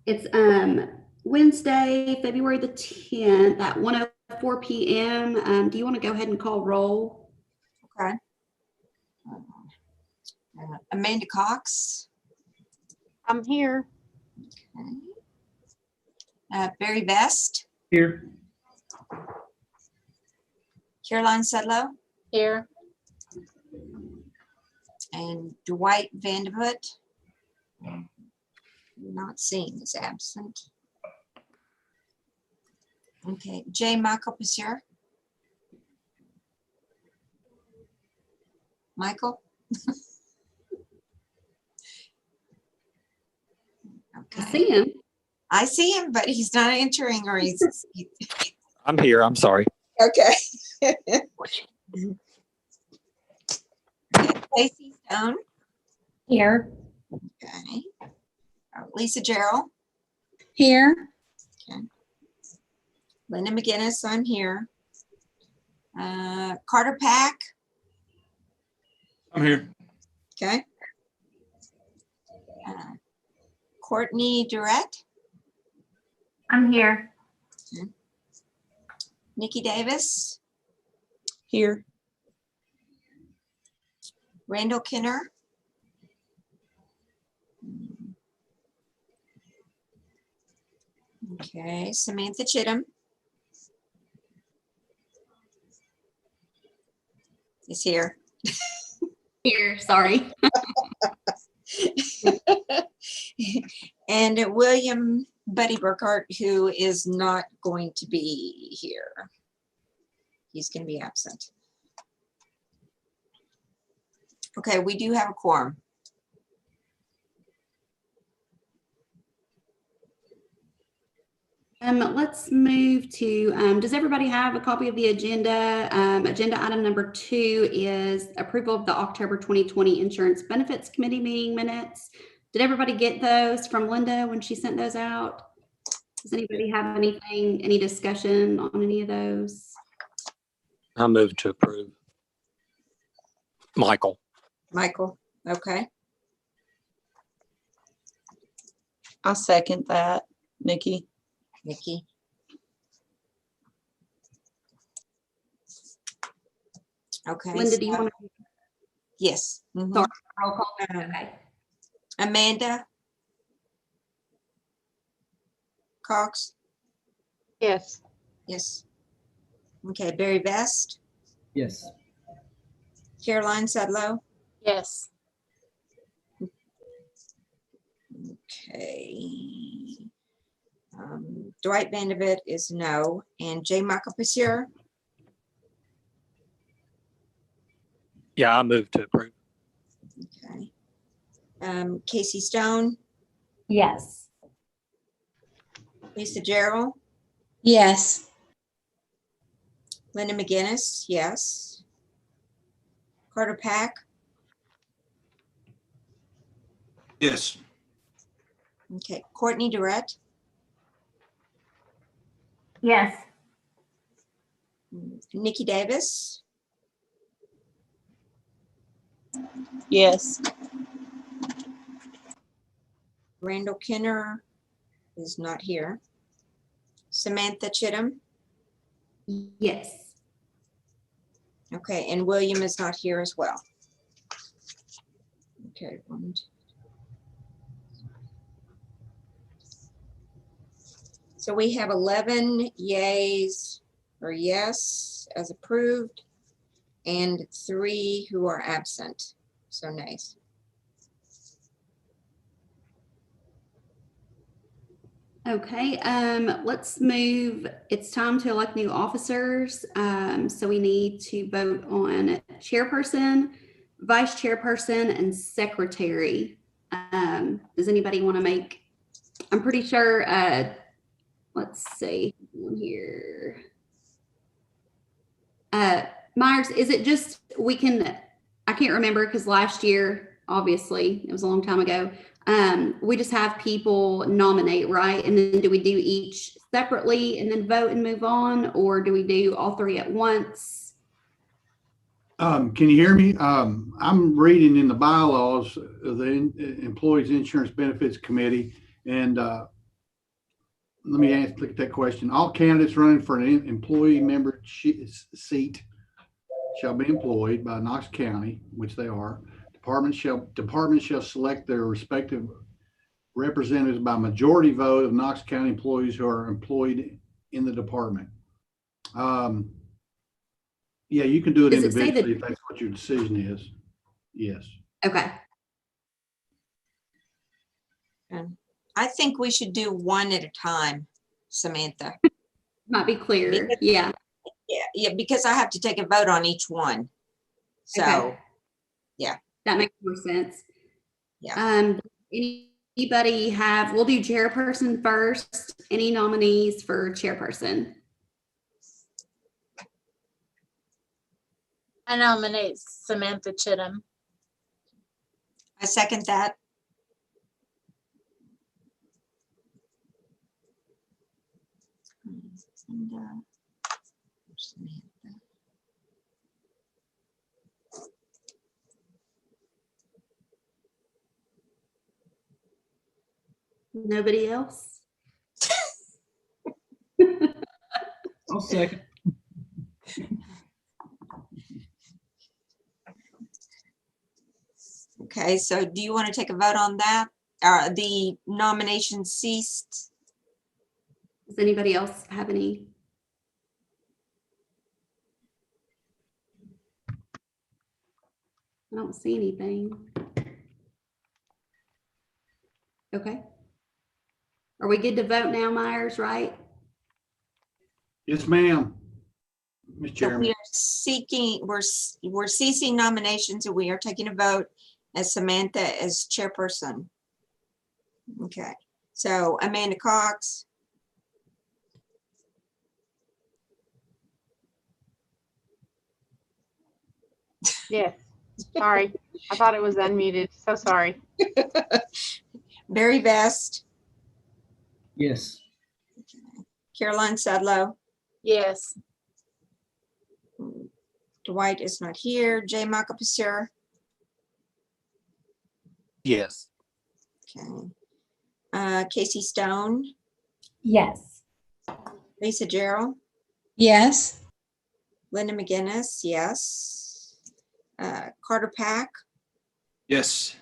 It's Wednesday, February the 10th at 1:04 p.m. Do you want to go ahead and call roll? Okay. Amanda Cox. I'm here. Okay. Barry Vest. Here. Caroline Sudlow. Here. And Dwight Vanderput. Not seeing, is absent. Okay, J. Michael Pisseur. Michael? I see him. I see him, but he's not entering, or he's I'm here. I'm sorry. okay. Casey Stone. Here. Okay. Lisa Gerald. Here. Okay. Linda McGinnis, I'm here. Carter Pack. I'm here. Okay. Courtney Durrett. I'm here. Okay. Nikki Davis. Here. Randall Kinner. Okay, Samantha Chittum is here. Here, sorry. And William Buddy Burkhart, who is not going to be here. He's going to be absent. Okay, we do have a quorum. Let's move to, does everybody have a copy of the agenda? Agenda item number 2 is approval of the October 2020 Insurance Benefits Committee meeting minutes. Did everybody get those from Linda when she sent those out? Does anybody have anything, any discussion on any of those? I move to approve. Michael. Michael, okay. I'll second that. Nikki. Nikki. Okay. Linda, do you want to? Yes. Mhm. Sorry, roll call. Okay. Amanda Cox. Yes. Yes. Okay. Barry Vest. Yes. Caroline Sudlow. Yes. Okay. Dwight Vanderbilt is no. And J. Michael Pisseur. Yeah, I move to approve. Okay. Casey Stone. Yes. Lisa Gerald. Yes. Linda McGinnis. Yes. Carter Pack. Yes. Okay. Courtney Durrett. Yes. Nikki Davis. Yes. Randall Kinner is not here. Samantha Chittum. Yes. Okay, and William is not here as well. Okay. So we have 11 yays or yes as approved and 3 who are absent. So nays. Okay, let's move. It's time to elect new officers. So we need to vote on chairperson, vice chairperson, and secretary. Does anybody want to make? I'm pretty sure. Let's see here. Myers, is it just we can? I can't remember because last year, obviously, it was a long time ago. We just have people nominate, right? And then do we do each separately and then vote and move on? Or do we do all 3 at once? Can you hear me? I'm reading in the bylaws of the Employees Insurance Benefits Committee, and let me look at that question. All candidates running for an employee member seat shall be employed by Knox County, which they are. Departments shall select their respective representatives by majority vote of Knox County employees who are employed in the department. Yeah, you can do it Does it say individually that? if that's what your decision is. Yes. Okay. I think we should do one at a time, Samantha. Might be clear. Yeah. Yeah, because I have to take a vote on each one. So, Okay. yeah. That makes more sense. Yeah. Anybody have, we'll do chairperson first. Any nominees for chairperson? I nominate Samantha Chittum. I second that. And, Samantha. Nobody else? I'll second. Okay, so do you want to take a vote on that? The nomination ceased. Does anybody else have any? I don't see anything. Okay. Are we good to vote now, Myers, right? Yes, ma'am. Ms. So Chairman. we are seeking, we're ceasing nominations and we are taking a vote as Samantha as chairperson. Okay, so Amanda Cox, Yes, sorry. I thought it was unmuted. So sorry. Barry Vest, Yes. Caroline Sudlow, Yes. Dwight is not here, Jay Makapasir, Yes. okay. Casey Stone, Yes. Lisa Gerald, Yes. Linda McGinnis, yes. Carter Pack, Yes.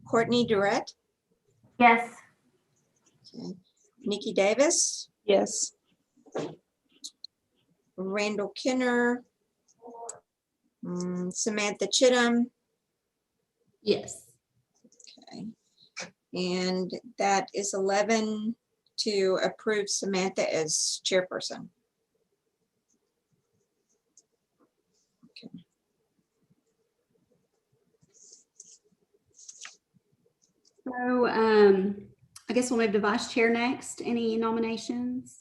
Courtney Durrett, Yes. okay. Nikki Davis, Yes. Randall Kinner, Samantha Chittum, Yes. okay. And that is 11 to approve Samantha as chairperson. Okay. So I guess we'll move to vice chair next. Any nominations?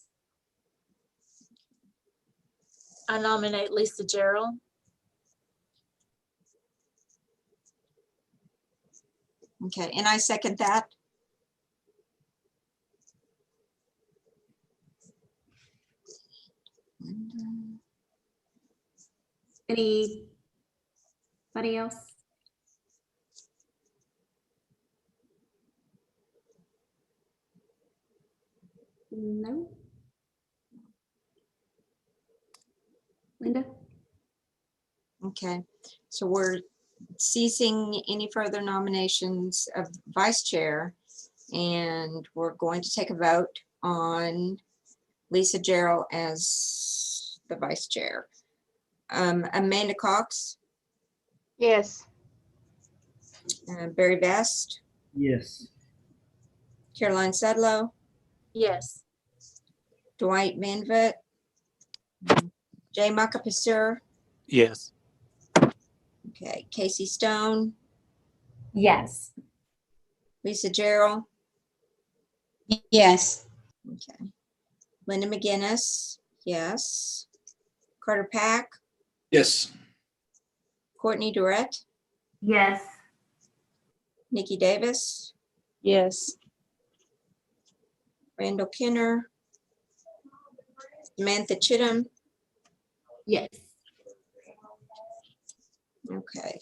I nominate Lisa Gerald. Okay, and I second that. Anybody else? No. Linda? Okay, so we're ceasing any further nominations of vice chair, and we're going to take a vote on Lisa Gerald as the vice chair. Amanda Cox, Yes, Barry Vest, Yes. Caroline Sudlow, Yes. Dwight Van Vet, Jay Makapasir, Yes. okay, Casey Stone, Yes. Lisa Gerald, Yes. okay, Linda McGinnis, yes, Carter Pack, Yes. Courtney Durrett, Yes. Nikki Davis, Yes. Randall Kinner, Samantha Chittum, Yes. okay.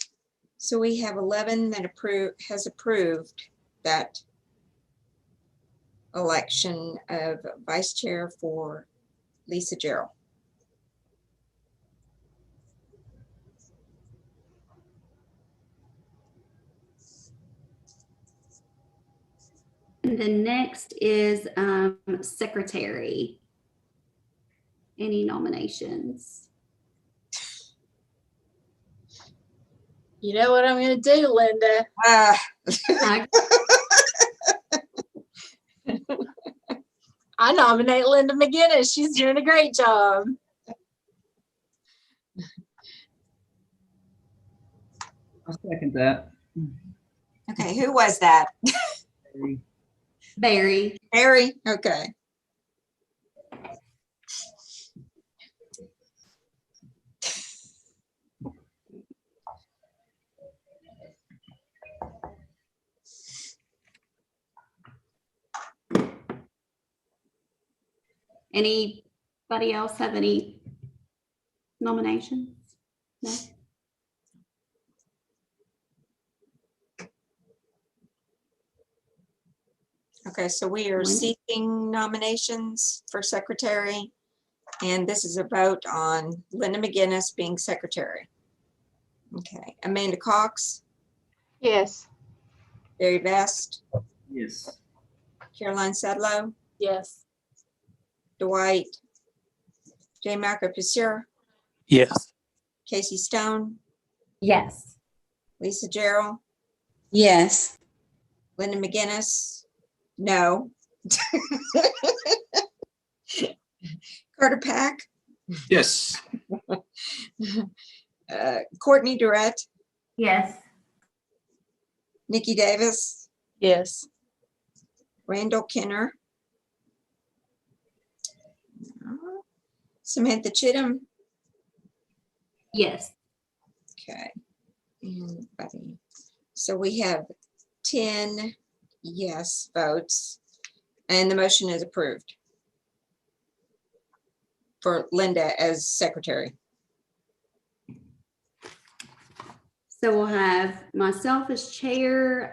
So we have 11 that has approved that election of vice chair for Lisa Gerald. And then next is secretary. Any nominations? You know what I'm going to do, Linda? I- I nominate Linda McGinnis. She's doing a great job. I'll second that. Okay, who was that? Barry. Harry? Okay. Anybody else have any nominations? No? Okay, so we are Linda? seeking nominations for secretary. And this is a vote on Linda McGinnis being secretary. Okay, Amanda Cox, Yes. Barry Vest, Yes. Caroline Sedlow, Yes. Dwight, J. Marco Piseur, Yes. Casey Stone, Yes. Lisa Gerald, Yes. Linda McGinnis, no. Carter Pack, Yes. Courtney Durrett, Yes. Nikki Davis, Yes. Randall Kenner, Samantha Chittum. Yes. Okay. And Buddy. So we have 10 yes votes, and the motion is approved for Linda as secretary. So we'll have myself as chair,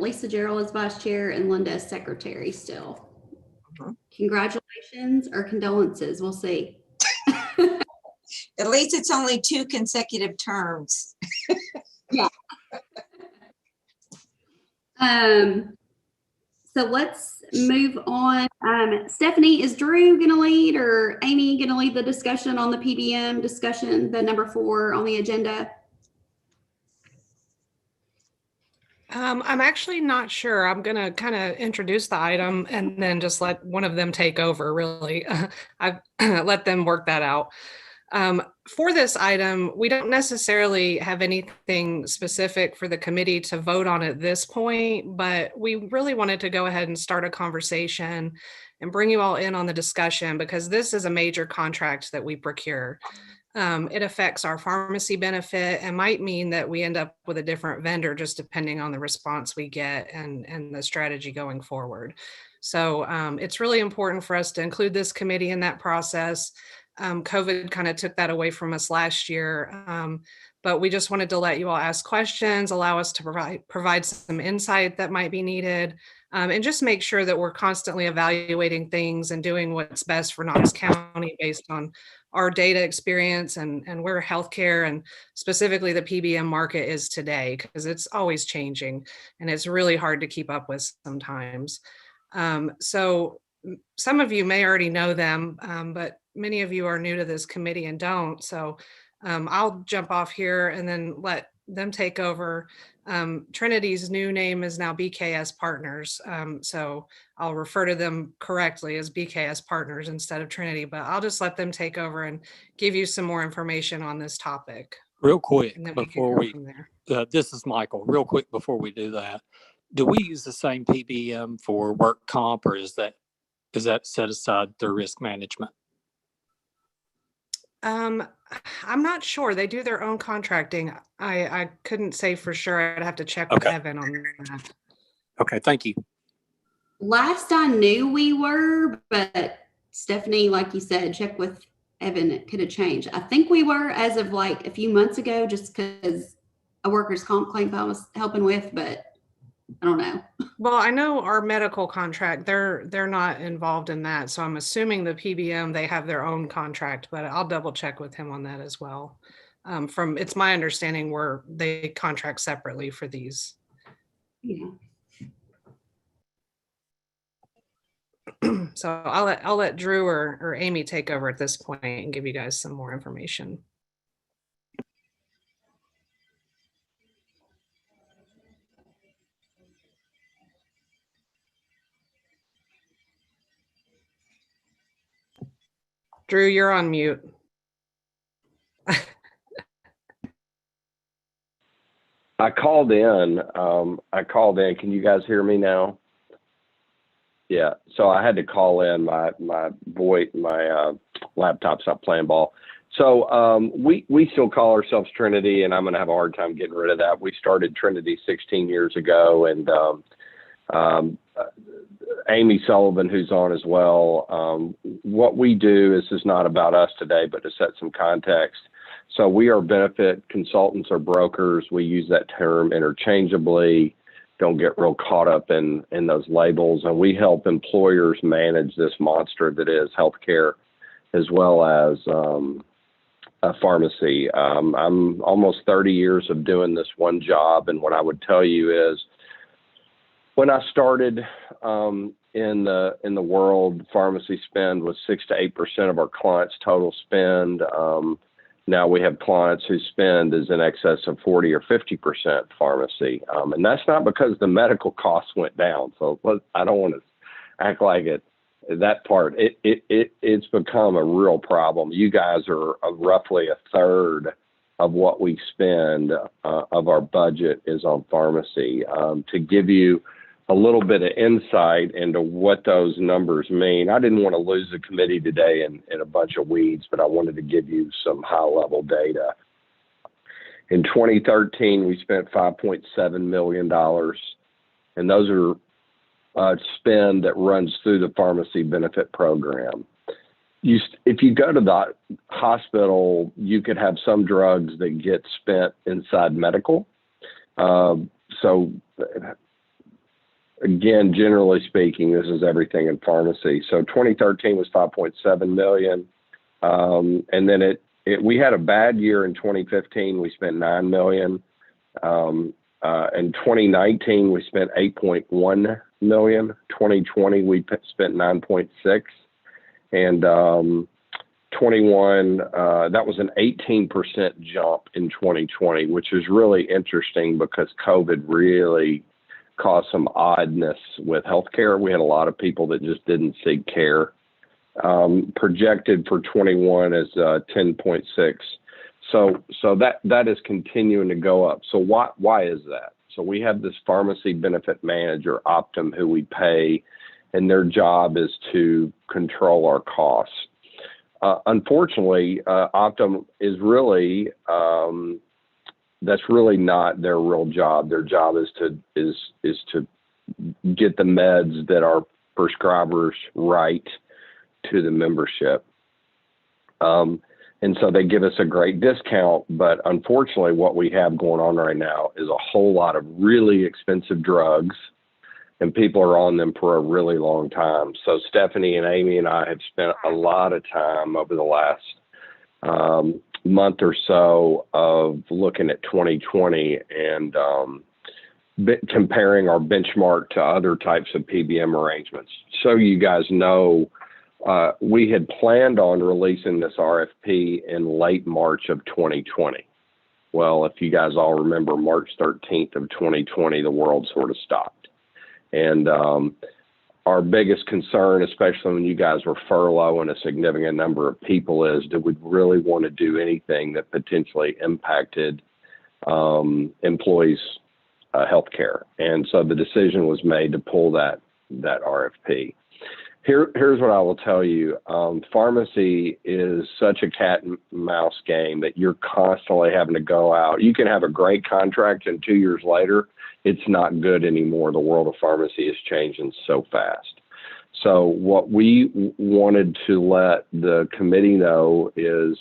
Lisa Gerald as vice chair, and Linda as secretary still. Mhm. Congratulations or condolences, we'll see. At least it's only 2 consecutive terms. So let's move on. Stephanie, is Drew gonna lead or Amy gonna lead the discussion on the PBM discussion, the number 4 on the agenda? I'm actually not sure. I'm going to kind of introduce the item and then just let one of them take over, really. I've let them work that out. For this item, we don't necessarily have anything specific for the committee to vote on at this point, but we really wanted to go ahead and start a conversation and bring you all in on the discussion because this is a major contract that we procure. It affects our pharmacy benefit and might mean that we end up with a different vendor just depending on the response we get and the strategy going forward. So it's really important for us to include this committee in that process. COVID kind of took that away from us last year, but we just wanted to let you all ask questions, allow us to provide some insight that might be needed, and just make sure that we're constantly evaluating things and doing what's best for Knox County based on our data experience and where healthcare and specifically the PBM market is today, because it's always changing and it's really hard to keep up with sometimes. So some of you may already know them, but many of you are new to this committee and don't. So I'll jump off here and then let them take over. Trinity's new name is now BKS Partners. So I'll refer to them correctly as BKS Partners instead of Trinity, but I'll just let them take over and give you some more information on this topic. Real quick And then we can before go we, from there. this is Michael. Real quick before we do that, do we use the same PBM for work comp, or is that set aside through risk management? I'm not sure. They do their own contracting. I couldn't say for sure. I'd have to check with Okay. Evan on that. Okay, thank you. Last I knew we were, but Stephanie, like you said, check with Evan, it could have changed. I think we were as of like a few months ago, just because a workers' comp claim I was helping with, but I don't know. Well, I know our medical contract, they're not involved in that. So I'm assuming the PBM, they have their own contract, but I'll double check with him on that as well. It's my understanding where they contract separately for these. Yeah. So I'll let Drew or Amy take over at this point and give you guys some more information. Drew, you're on mute. I called in. Can you guys hear me now? Yeah. So I had to call in. My laptop's not playing ball. So we still call ourselves Trinity, and I'm going to have a hard time getting rid of that. We started Trinity 16 years ago, and Amy Sullivan, who's on as well. What we do is not about us today, but to set some context. So we are benefit consultants or brokers. We use that term interchangeably. Don't get real caught up in those labels. And we help employers manage this monster that is healthcare, as well as a pharmacy. I'm almost 30 years of doing this one job. And what I would tell you is, when I started in the world, pharmacy spend was 6 to 8% of our clients' total spend. Now we have clients whose spend is in excess of 40 or 50% pharmacy. And that's not because the medical costs went down. So I don't want to act like that part. It's become a real problem. You guys are roughly a third of what we spend of our budget is on pharmacy. To give you a little bit of insight into what those numbers mean. I didn't want to lose the committee today in a bunch of weeds, but I wanted to give you some high-level data. In 2013, we spent $5.7 million, and those are spend that runs through the pharmacy benefit program. If you go to the hospital, you could have some drugs that get spent inside medical. Again, generally speaking, this is everything in pharmacy. So 2013 was 5.7 million. And then we had a bad year in 2015. We spent 9 million. In 2019, we spent 8.1 million. 2020, we spent 9.6. And 21, that was an 18% jump in 2020, which is really interesting because COVID really caused some oddness with healthcare. We had a lot of people that just didn't seek care. Projected for 21 is 10.6. So that is continuing to go up. So why is that? So we have this pharmacy benefit manager, Optum, who we pay, and their job is to control our costs. Unfortunately, Optum is really that's really not their real job. Their job is to get the meds that our prescribers write to the membership. And so they give us a great discount, but unfortunately what we have going on right now is a whole lot of really expensive drugs, and people are on them for a really long time. So Stephanie and Amy and I have spent a lot of time over the last month or so of looking at 2020 and comparing our benchmark to other types of PBM arrangements. So you guys know, we had planned on releasing this RFP in late March of 2020. Well, if you guys all remember, March 13th of 2020, the world sort of stopped. And our biggest concern, especially when you guys were furloughing a significant number of people, is do we really want to do anything that potentially impacted employees' health care? And so the decision was made to pull that RFP. Here's what I will tell you. Pharmacy is such a cat and mouse game that you're constantly having to go out. You can have a great contract, and 2 years later, it's not good anymore. The world of pharmacy is changing so fast. So what we wanted to let the committee know is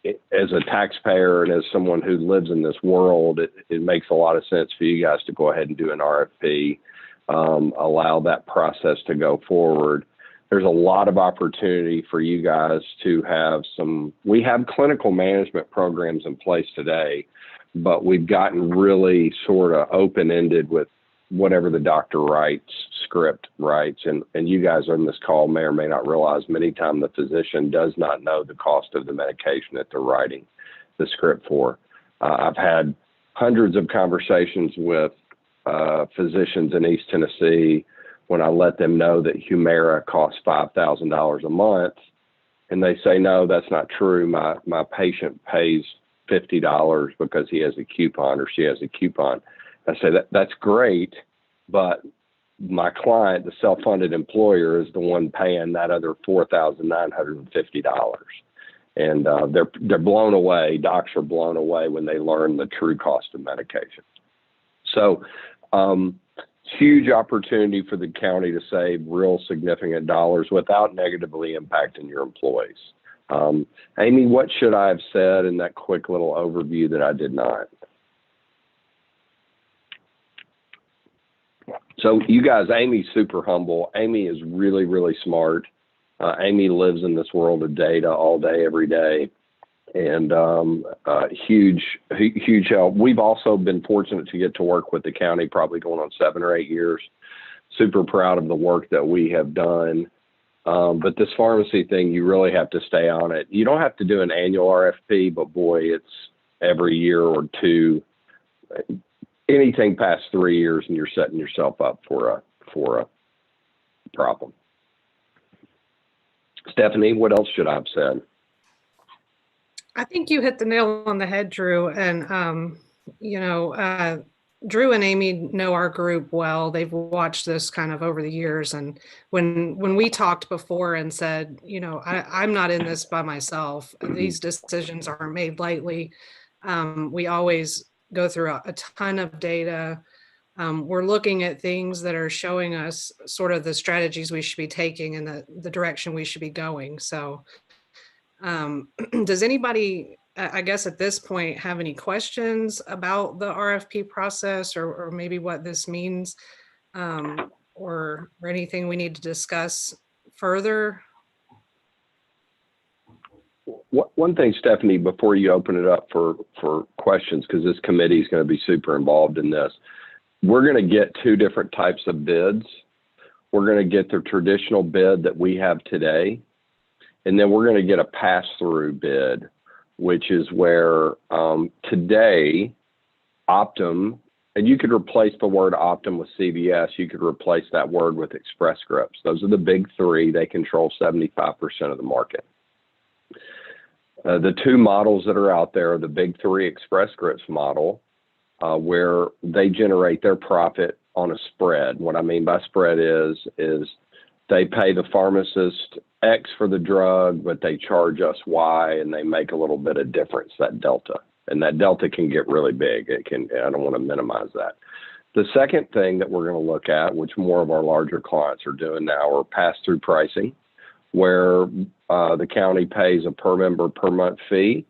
as a taxpayer and as someone who lives in this world, it makes a lot of sense for you guys to go ahead and do an RFP, allow that process to go forward. There's a lot of opportunity for you guys to have we have clinical management programs in place today, but we've gotten really sort of open-ended with whatever the doctor writes, script writes. And you guys on this call may or may not realize many times the physician does not know the cost of the medication that they're writing the script for. I've had hundreds of conversations with physicians in East Tennessee when I let them know that Humira costs $5,000 a month. And they say, no, that's not true. My patient pays $50 because he has a coupon or she has a coupon. I say that's great, but my client, the self-funded employer, is the one paying that other $4,950. And they're blown away. Docs are blown away when they learn the true cost of medication. So huge opportunity for the county to save real significant dollars without negatively impacting your employees. Amy, what should I have said in that quick little overview that I did not? So you guys, Amy's super humble. Amy is really, really smart. Amy lives in this world of data all day, every day, and huge help. We've also been fortunate to get to work with the county, probably going on 7 or 8 years. Super proud of the work that we have done. But this pharmacy thing, you really have to stay on it. You don't have to do an annual RFP, but boy, it's every year or two. Anything past 3 years and you're setting yourself up for a problem. Stephanie, what else should I have said? I think you hit the nail on the head, Drew. And, Drew and Amy know our group well. They've watched this kind of over the years. And when we talked before and said, I'm not in this by myself, these decisions aren't made lightly. We always go through a ton of data. We're looking at things that are showing us sort of the strategies we should be taking and the direction we should be going. So does anybody, I guess at this point, have any questions about the RFP process or maybe what this means or anything we need to discuss further? One thing, Stephanie, before you open it up for questions, because this committee is going to be super involved in this, we're going to get 2 different types of bids. We're going to get the traditional bid that we have today, and then we're going to get a pass-through bid, which is where today Optum, and you could replace the word Optum with CVS, you could replace that word with Express Scripts. Those are the big 3. They control 75% of the market. The 2 models that are out there are the big 3 Express Scripts model, where they generate their profit on a spread. What I mean by spread is they pay the pharmacist X for the drug, but they charge us Y, and they make a little bit of difference, that delta. And that delta can get really big. I don't want to minimize that. The second thing that we're going to look at, which more of our larger clients are doing now, are pass-through pricing, where the county pays a per member per month fee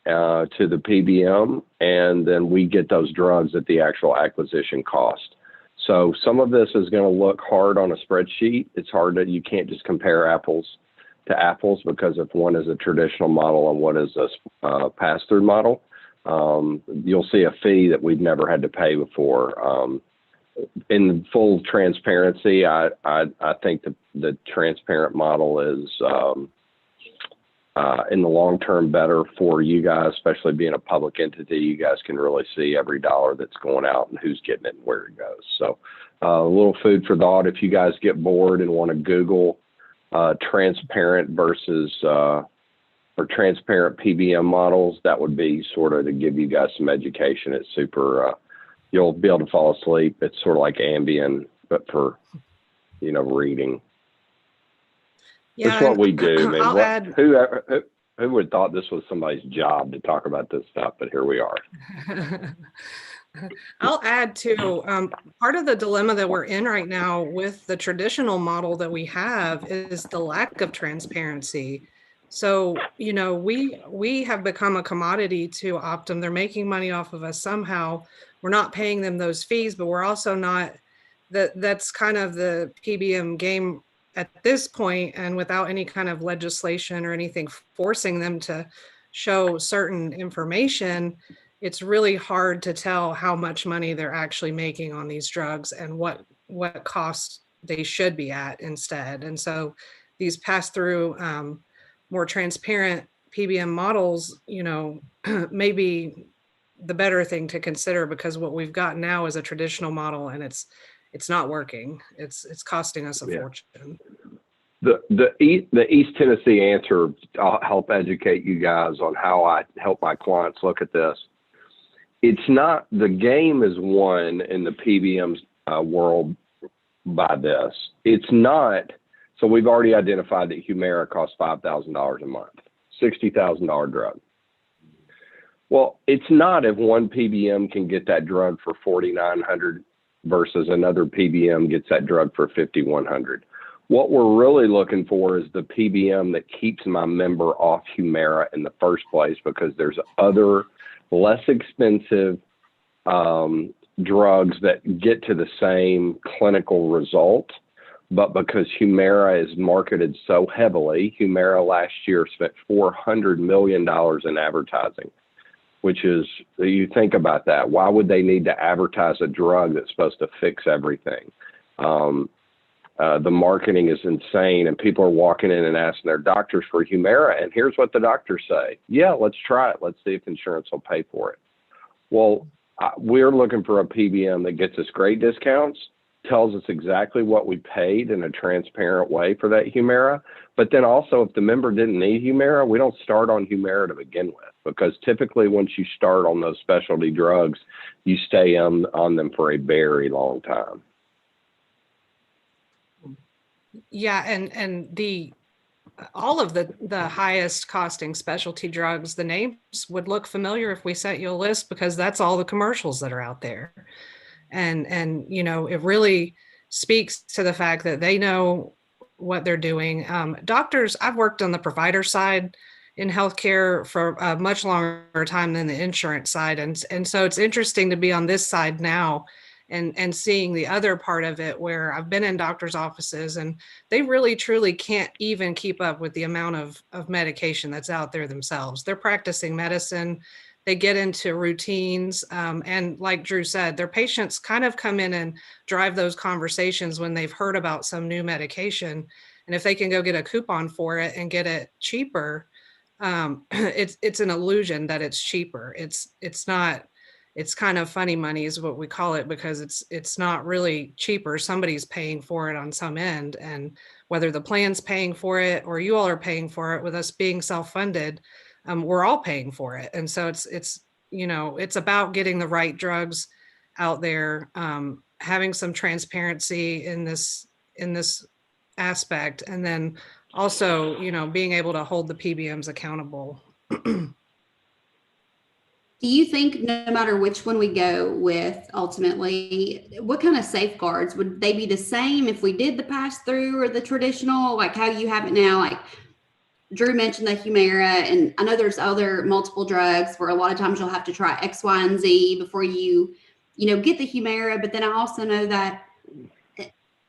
to the PBM, and then we get those drugs at the actual acquisition cost. So some of this is going to look hard on a spreadsheet. It's hard that you can't just compare apples to apples, because if one is a traditional model and one is a pass-through model, you'll see a fee that we've never had to pay before. In full transparency, I think the transparent model is in the long term better for you guys, especially being a public entity. You guys can really see every dollar that's going out and who's getting it and where it goes. So a little food for thought. If you guys get bored and want to Google transparent versus or transparent PBM models, that would be sort of to give you guys some education. It's super, you'll be able to fall asleep. It's sort of like Ambien, but for, reading. Yeah, That's what we do, man. I'll add, Who would have thought this was somebody's job to talk about this stuff, but here we are. I'll add too, part of the dilemma that we're in right now with the traditional model that we have is the lack of transparency. So, we have become a commodity to Optum. They're making money off of us somehow. We're not paying them those fees, but we're also not, that's kind of the PBM game at this point, and without any kind of legislation or anything forcing them to show certain information, it's really hard to tell how much money they're actually making on these drugs and what cost they should be at instead. And so these pass through more transparent PBM models, may be the better thing to consider, because what we've got now is a traditional model, and it's not working. It's costing us a fortune. The East Tennessee answer, I'll help educate you guys on how I help my clients look at this. It's not, the game is won in the PBM's world by this. It's not, so we've already identified that Humira costs $5,000 a month, $60,000 drug. Well, it's not if one PBM can get that drug for $4,900 versus another PBM gets that drug for $5,100. What we're really looking for is the PBM that keeps my member off Humira in the first place, because there's other less expensive drugs that get to the same clinical result. But because Humira is marketed so heavily, Humira last year spent $400 million in advertising, which is, you think about that. Why would they need to advertise a drug that's supposed to fix everything? The marketing is insane, and people are walking in and asking their doctors for Humira, and here's what the doctors say. Yeah, let's try it. Let's see if insurance will pay for it. Well, we're looking for a PBM that gets us great discounts, tells us exactly what we paid in a transparent way for that Humira. But then also, if the member didn't need Humira, we don't start on Humira to begin with, because typically once you start on those specialty drugs, you stay on them for a very long time. Yeah, and all of the highest costing specialty drugs, the names would look familiar if we sent you a list, because that's all the commercials that are out there. And it really speaks to the fact that they know what they're doing. Doctors, I've worked on the provider side in healthcare for a much longer time than the insurance side. And so it's interesting to be on this side now and seeing the other part of it, where I've been in doctors' offices and they really truly can't even keep up with the amount of medication that's out there themselves. They're practicing medicine. They get into routines. And like Drew said, their patients kind of come in and drive those conversations when they've heard about some new medication. And if they can go get a coupon for it and get it cheaper, it's an illusion that it's cheaper. It's not. It's kind of funny money is what we call it, because it's not really cheaper. Somebody's paying for it on some end, and whether the plan's paying for it or you all are paying for it, with us being self-funded, we're all paying for it. And so it's about getting the right drugs out there, having some transparency in this aspect, and then also, being able to hold the PBMs accountable. Do you think no matter which one we go with, ultimately, what kind of safeguards would they be the same if we did the pass through or the traditional, like how you have it now? Like Drew mentioned the Humira, and I know there's other multiple drugs where a lot of times you'll have to try X, Y, and Z before you get the Humira. But then I also know that,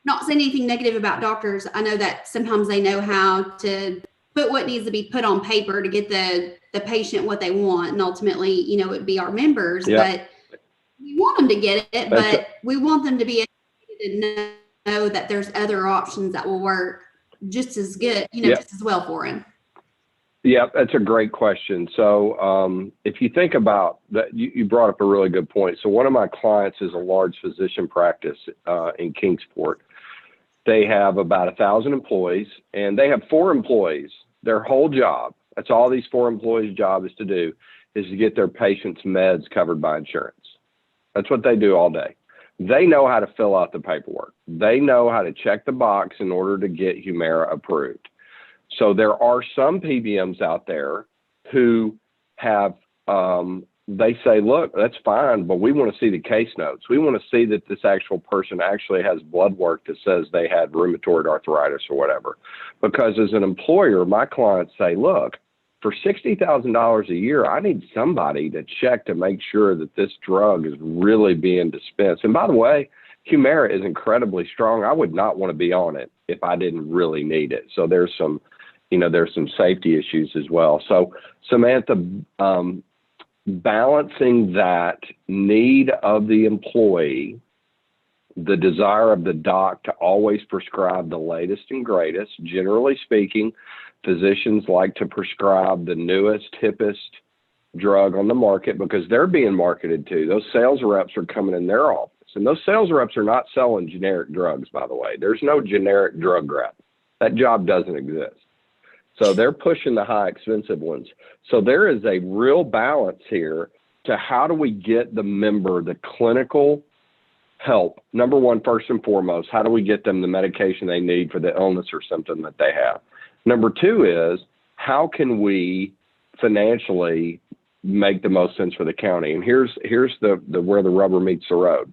not saying anything negative about doctors, I know that sometimes they know how to put what needs to be put on paper to get the patient what they want, and ultimately, it'd be our members. But we want them to get it, but we want them to be able to know that there's other options that will work just as good, just as well for them. Yeah, that's a great question. So if you think about that, you brought up a really good point. So one of my clients is a large physician practice in Kingsport. They have about 1,000 employees, and they have 4 employees. Their whole job, that's all these 4 employees' job is to get their patients' meds covered by insurance. That's what they do all day. They know how to fill out the paperwork. They know how to check the box in order to get Humira approved. So there are some PBMs out there who have they say, look, that's fine, but we want to see the case notes. We want to see that this actual person actually has blood work that says they had rheumatoid arthritis or whatever. Because as an employer, my clients say, look, for $60,000 a year, I need somebody to check to make sure that this drug is really being dispensed. And by the way, Humira is incredibly strong. I would not want to be on it if I didn't really need it. So there's some, there's some safety issues as well. So Samantha, balancing that need of the employee, the desire of the doc to always prescribe the latest and greatest. Generally speaking, physicians like to prescribe the newest, hippest drug on the market because they're being marketed to. Those sales reps are coming in their office, and those sales reps are not selling generic drugs, by the way. There's no generic drug rep. That job doesn't exist. So they're pushing the high expensive ones. So there is a real balance here to how do we get the member the clinical help. Number one, first and foremost, how do we get them the medication they need for the illness or symptom that they have? Number two is how can we financially make the most sense for the county? And here's the where the rubber meets the road.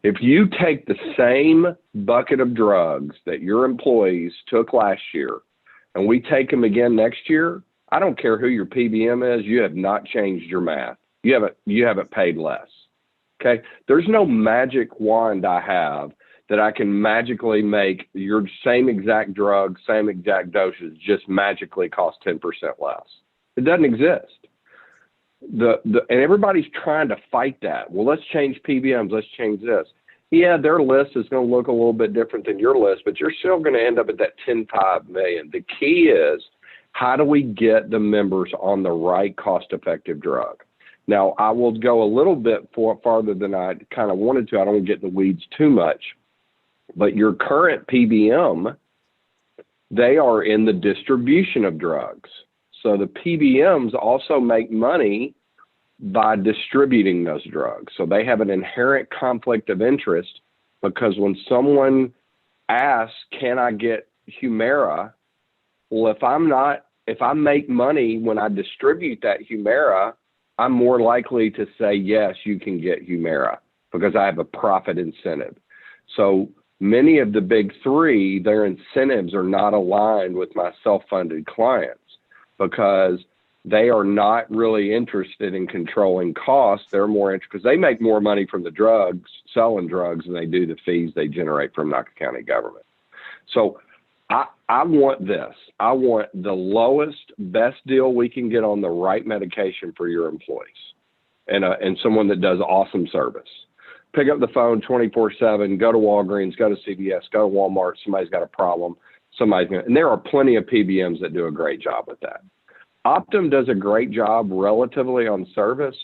If you take the same bucket of drugs that your employees took last year and we take them again next year, I don't care who your PBM is, you have not changed your math. You haven't paid less. Okay? There's no magic wand I have that I can magically make your same exact drug, same exact dosage just magically cost 10% less. It doesn't exist. And everybody's trying to fight that. Well, let's change PBMs, let's change this. Yeah, their list is going to look a little bit different than your list, but you're still going to end up at that 10.5 million. The key is how do we get the members on the right cost-effective drug? Now, I will go a little bit farther than I kind of wanted to. I don't want to get in the weeds too much. But your current PBM, they are in the distribution of drugs. So the PBMs also make money by distributing those drugs. So they have an inherent conflict of interest because when someone asks, can I get Humira? Well, if I make money when I distribute that Humira, I'm more likely to say, yes, you can get Humira because I have a profit incentive. So many of the big three, their incentives are not aligned with my self-funded clients because they are not really interested in controlling costs. They're more interested because they make more money from the drugs, selling drugs, than they do the fees they generate from Knox County government. So I want this. I want the lowest, best deal we can get on the right medication for your employees and someone that does awesome service. Pick up the phone 24/7, go to Walgreens, go to CVS, go to Walmart. Somebody's got a problem. And there are plenty of PBMs that do a great job with that. Optum does a great job relatively on service,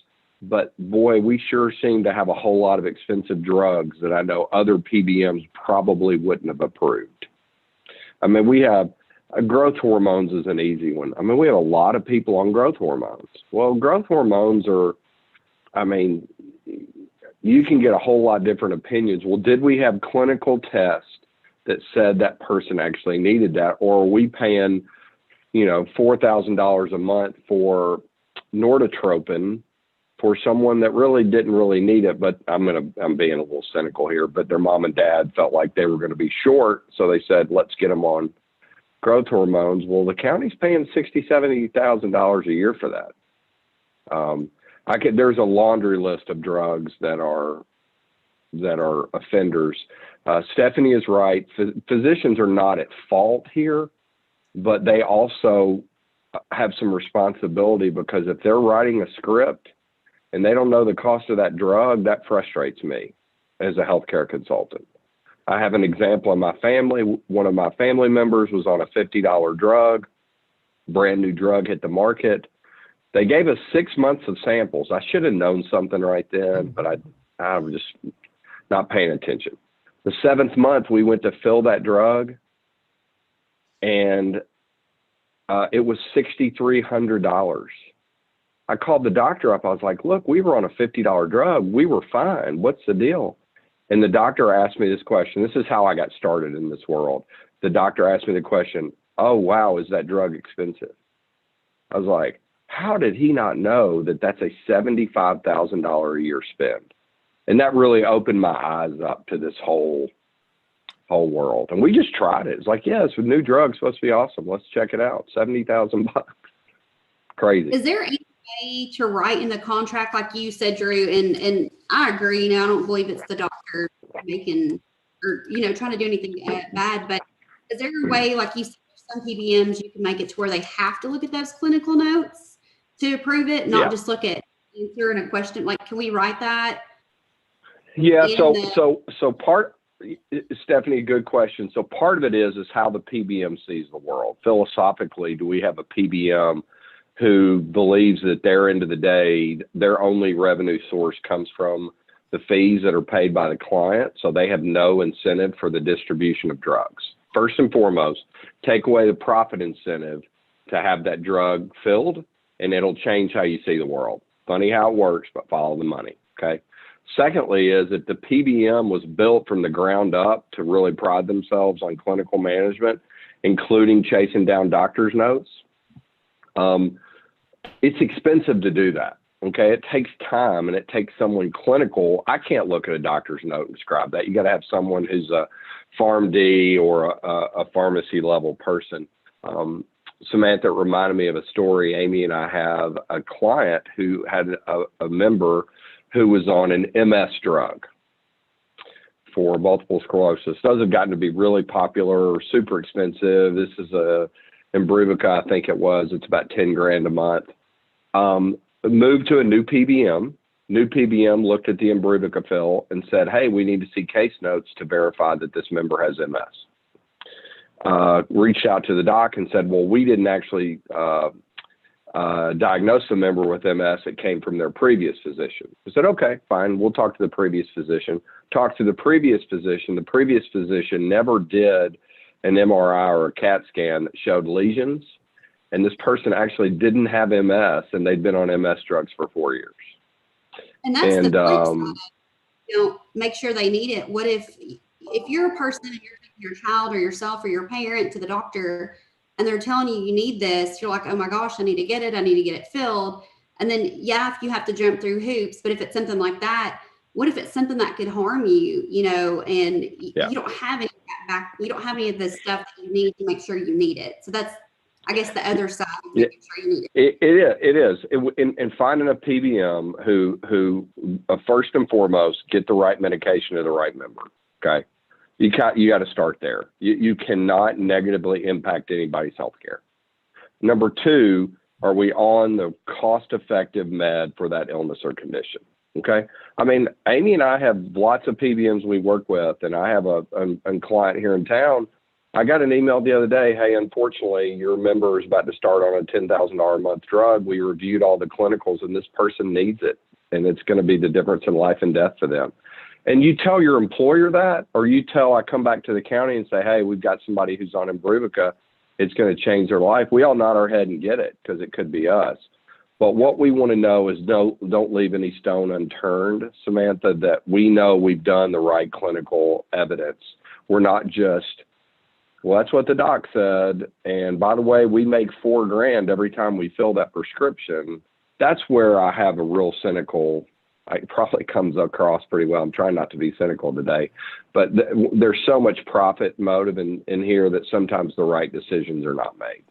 but boy, we sure seem to have a whole lot of expensive drugs that I know other PBMs probably wouldn't have approved. I mean, we have growth hormones is an easy one. I mean, we have a lot of people on growth hormones. Well, growth hormones are, I mean, you can get a whole lot of different opinions. Well, did we have clinical tests that said that person actually needed that? Or are we paying, $4,000 a month for Norditropin for someone that really didn't really need it? But I'm being a little cynical here, but their mom and dad felt like they were going to be short. So they said, let's get them on growth hormones. Well, the county's paying $60,000, $70,000 a year for that. There's a laundry list of drugs that are offenders. Stephanie is right. Physicians are not at fault here, but they also have some responsibility because if they're writing a script and they don't know the cost of that drug, that frustrates me as a healthcare consultant. I have an example in my family. One of my family members was on a $50 drug, brand new drug hit the market. They gave us 6 months of samples. I should have known something right then, but I was just not paying attention. The 7th month, we went to fill that drug, and it was $6,300. I called the doctor up. I was like, look, we were on a $50 drug. We were fine. What's the deal? And the doctor asked me this question. This is how I got started in this world. The doctor asked me the question, oh, wow, is that drug expensive? I was like, how did he not know that that's a $75,000 a year spend? And that really opened my eyes up to this whole world. And we just tried it. It's like, yeah, it's a new drug, supposed to be awesome. Let's check it out. $70,000. Crazy. Is there any way to write in the contract, like you said, Drew, and I agree, I don't believe it's the doctor making, or, trying to do anything bad, but is there a way, like you said, some PBMs, you can make it to where they have to look at those clinical notes to approve it, not just look at answer and a question? Like, can we write that? Yeah. So part, Stephanie, good question. So part of it is how the PBM sees the world. Philosophically, do we have a PBM who believes that their end of the day, their only revenue source comes from the fees that are paid by the client, so they have no incentive for the distribution of drugs? First and foremost, take away the profit incentive to have that drug filled, and it'll change how you see the world. Funny how it works, but follow the money, okay? Secondly is that the PBM was built from the ground up to really pride themselves on clinical management, including chasing down doctor's notes. It's expensive to do that, okay? It takes time and it takes someone clinical. I can't look at a doctor's note and describe that. You got to have someone who's a PharmD or a pharmacy level person. Samantha, it reminded me of a story. Amy and I have a client who had a member who was on an MS drug for multiple sclerosis. Those have gotten to be really popular, super expensive. This is Imbruvica, I think it was. It's about 10 grand a month. Moved to a new PBM. New PBM looked at the Imbruvica fill and said, hey, we need to see case notes to verify that this member has MS. Reached out to the doc and said, well, we didn't actually diagnose the member with MS. It came from their previous physician. I said, okay, fine. We'll talk to the previous physician. Talked to the previous physician. The previous physician never did an MRI or a CAT scan that showed lesions. And this person actually didn't have MS, and they'd been on MS drugs for 4 years. And that's the flip side. Make sure they need it. What if you're a person and you're taking your child or yourself or your parent to the doctor and they're telling you need this, you're like, oh my gosh, I need to get it. I need to get it filled. And then, if you have to jump through hoops, but if it's something like that, what if it's something that could harm you, and you don't have any of that back, you don't have any of the stuff that you need to make sure you need it. So that's, I guess, the other side of making sure you need it. It is. And finding a PBM who first and foremost, get the right medication to the right member, okay? You got to start there. You cannot negatively impact anybody's healthcare. Number two, are we on the cost-effective med for that illness or condition? Okay. I mean, Amy and I have lots of PBMs we work with, and I have a client here in town. I got an email the other day, hey, unfortunately, your member is about to start on a $10,000 a month drug. We reviewed all the clinicals, and this person needs it, and it's going to be the difference in life and death for them. And you tell your employer that, or I come back to the county and say, hey, we've got somebody who's on Imbruvica. It's going to change their life. We all nod our head and get it because it could be us. But what we want to know is don't leave any stone unturned, Samantha, that we know we've done the right clinical evidence. We're not just, well, that's what the doc said. And by the way, we make $4 grand every time we fill that prescription. That's where I have a real cynical, it probably comes across pretty well. I'm trying not to be cynical today, but there's so much profit motive in here that sometimes the right decisions are not made.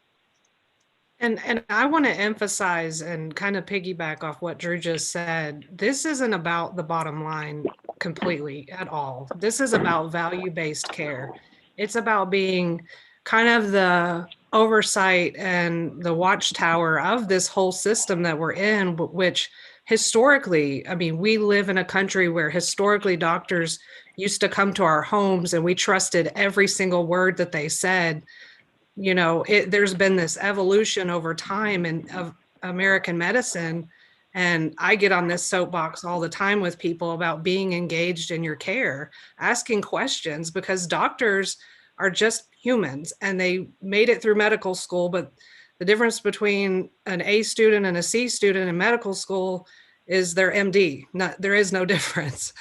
And I want to emphasize and kind of piggyback off what Drew just said. This isn't about the bottom line completely at all. This is about value-based care. It's about being kind of the oversight and the watchtower of this whole system that we're in, which historically, I mean, we live in a country where historically doctors used to come to our homes and we trusted every single word that they said. There's been this evolution over time of American medicine. And I get on this soapbox all the time with people about being engaged in your care, asking questions, because doctors are just humans and they made it through medical school. But the difference between an A student and a C student in medical school is their MD. There is no difference.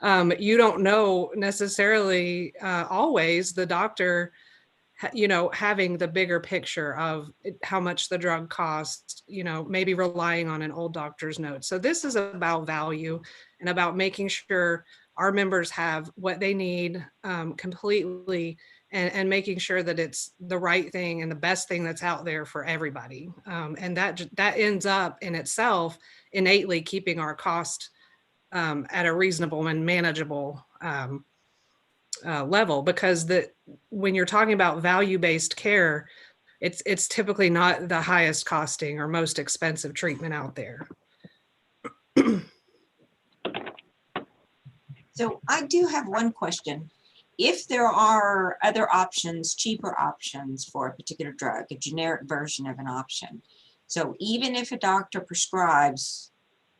You don't know necessarily always the doctor having the bigger picture of how much the drug costs, maybe relying on an old doctor's note. So this is about value and about making sure our members have what they need completely, and making sure that it's the right thing and the best thing that's out there for everybody. And that ends up in itself innately keeping our cost at a reasonable and manageable level, because when you're talking about value-based care, it's typically not the highest costing or most expensive treatment out there. So I do have one question. If there are other options, cheaper options for a particular drug, a generic version of an option, so even if a doctor prescribes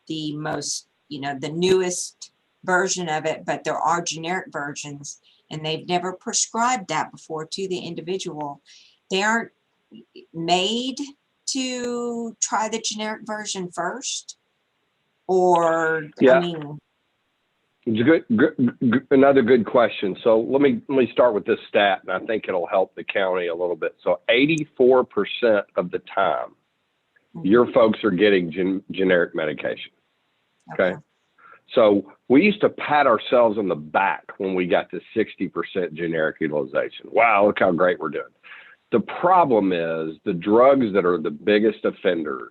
the most, the newest version of it, but there are generic versions and they've never prescribed that before to the individual, they aren't made to try the generic version first? Or, Yeah. I mean, It's another good question. So let me start with this stat, and I think it'll help the county a little bit. So 84% of the time, your folks are getting generic medication. Okay. So we used to pat ourselves on the back when we got to 60% generic utilization. Wow, look how great we're doing. The problem is the drugs that are the biggest offenders,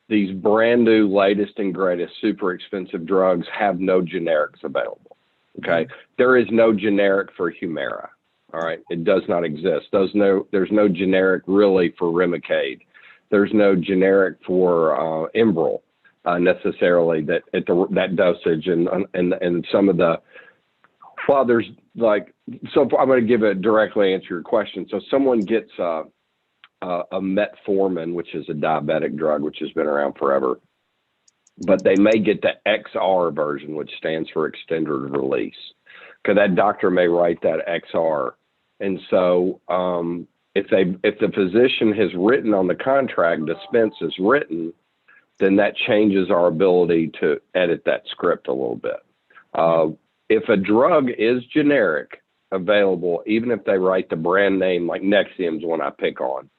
these brand new, latest and greatest, super expensive drugs have no generics available. Okay. There is no generic for Humira. All right. It does not exist. There's no generic really for Remicade. There's no generic for Enbrel necessarily that at that dosage and some of the, well, there's like, so I'm going to give it directly answer your question. So someone gets a metformin, which is a diabetic drug, which has been around forever, but they may get the XR version, which stands for extended release, because that doctor may write that XR. And so if the physician has written on the contract, dispense is written, then that changes our ability to edit that script a little bit. If a drug is generic available, even if they write the brand name, like Nexium's one I pick on,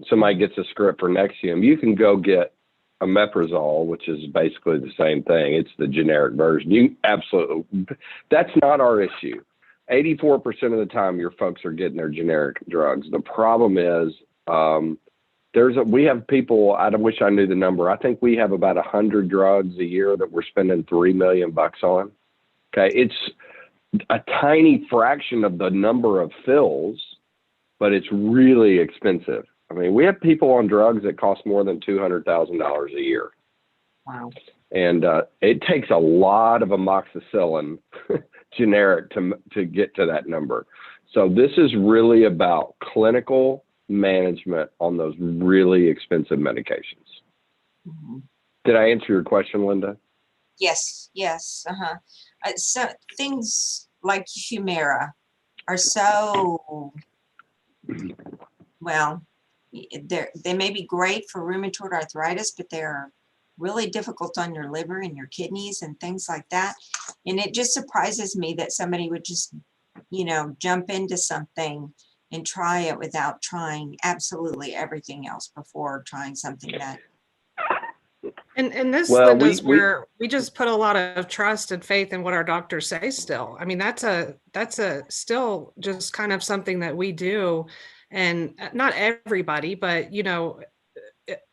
somebody gets a script for Nexium, you can go get a Meprazole, which is basically the same thing. It's the generic version. You absolutely, that's not our issue. 84% of the time, your folks are getting their generic drugs. The problem is, we have people, I wish I knew the number. I think we have about 100 drugs a year that we're spending $3 million on. Okay. It's a tiny fraction of the number of fills, but it's really expensive. I mean, we have people on drugs that cost more than $200,000 a year. wow. And it takes a lot of amoxicillin generic to get to that number. So this is really about clinical management on those really expensive medications. Mm-hmm. Did I answer your question, Linda? Yes. So things like Humira are so, well, they may be great for rheumatoid arthritis, but they're really difficult on your liver and your kidneys and things like that. And it just surprises me that somebody would just, jump into something and try it without trying absolutely everything else before trying something that. And this, Well, Linda's where we just put a lot of trust and faith in what our doctors say still. I mean, that's a still just kind of something that we do. And not everybody, but,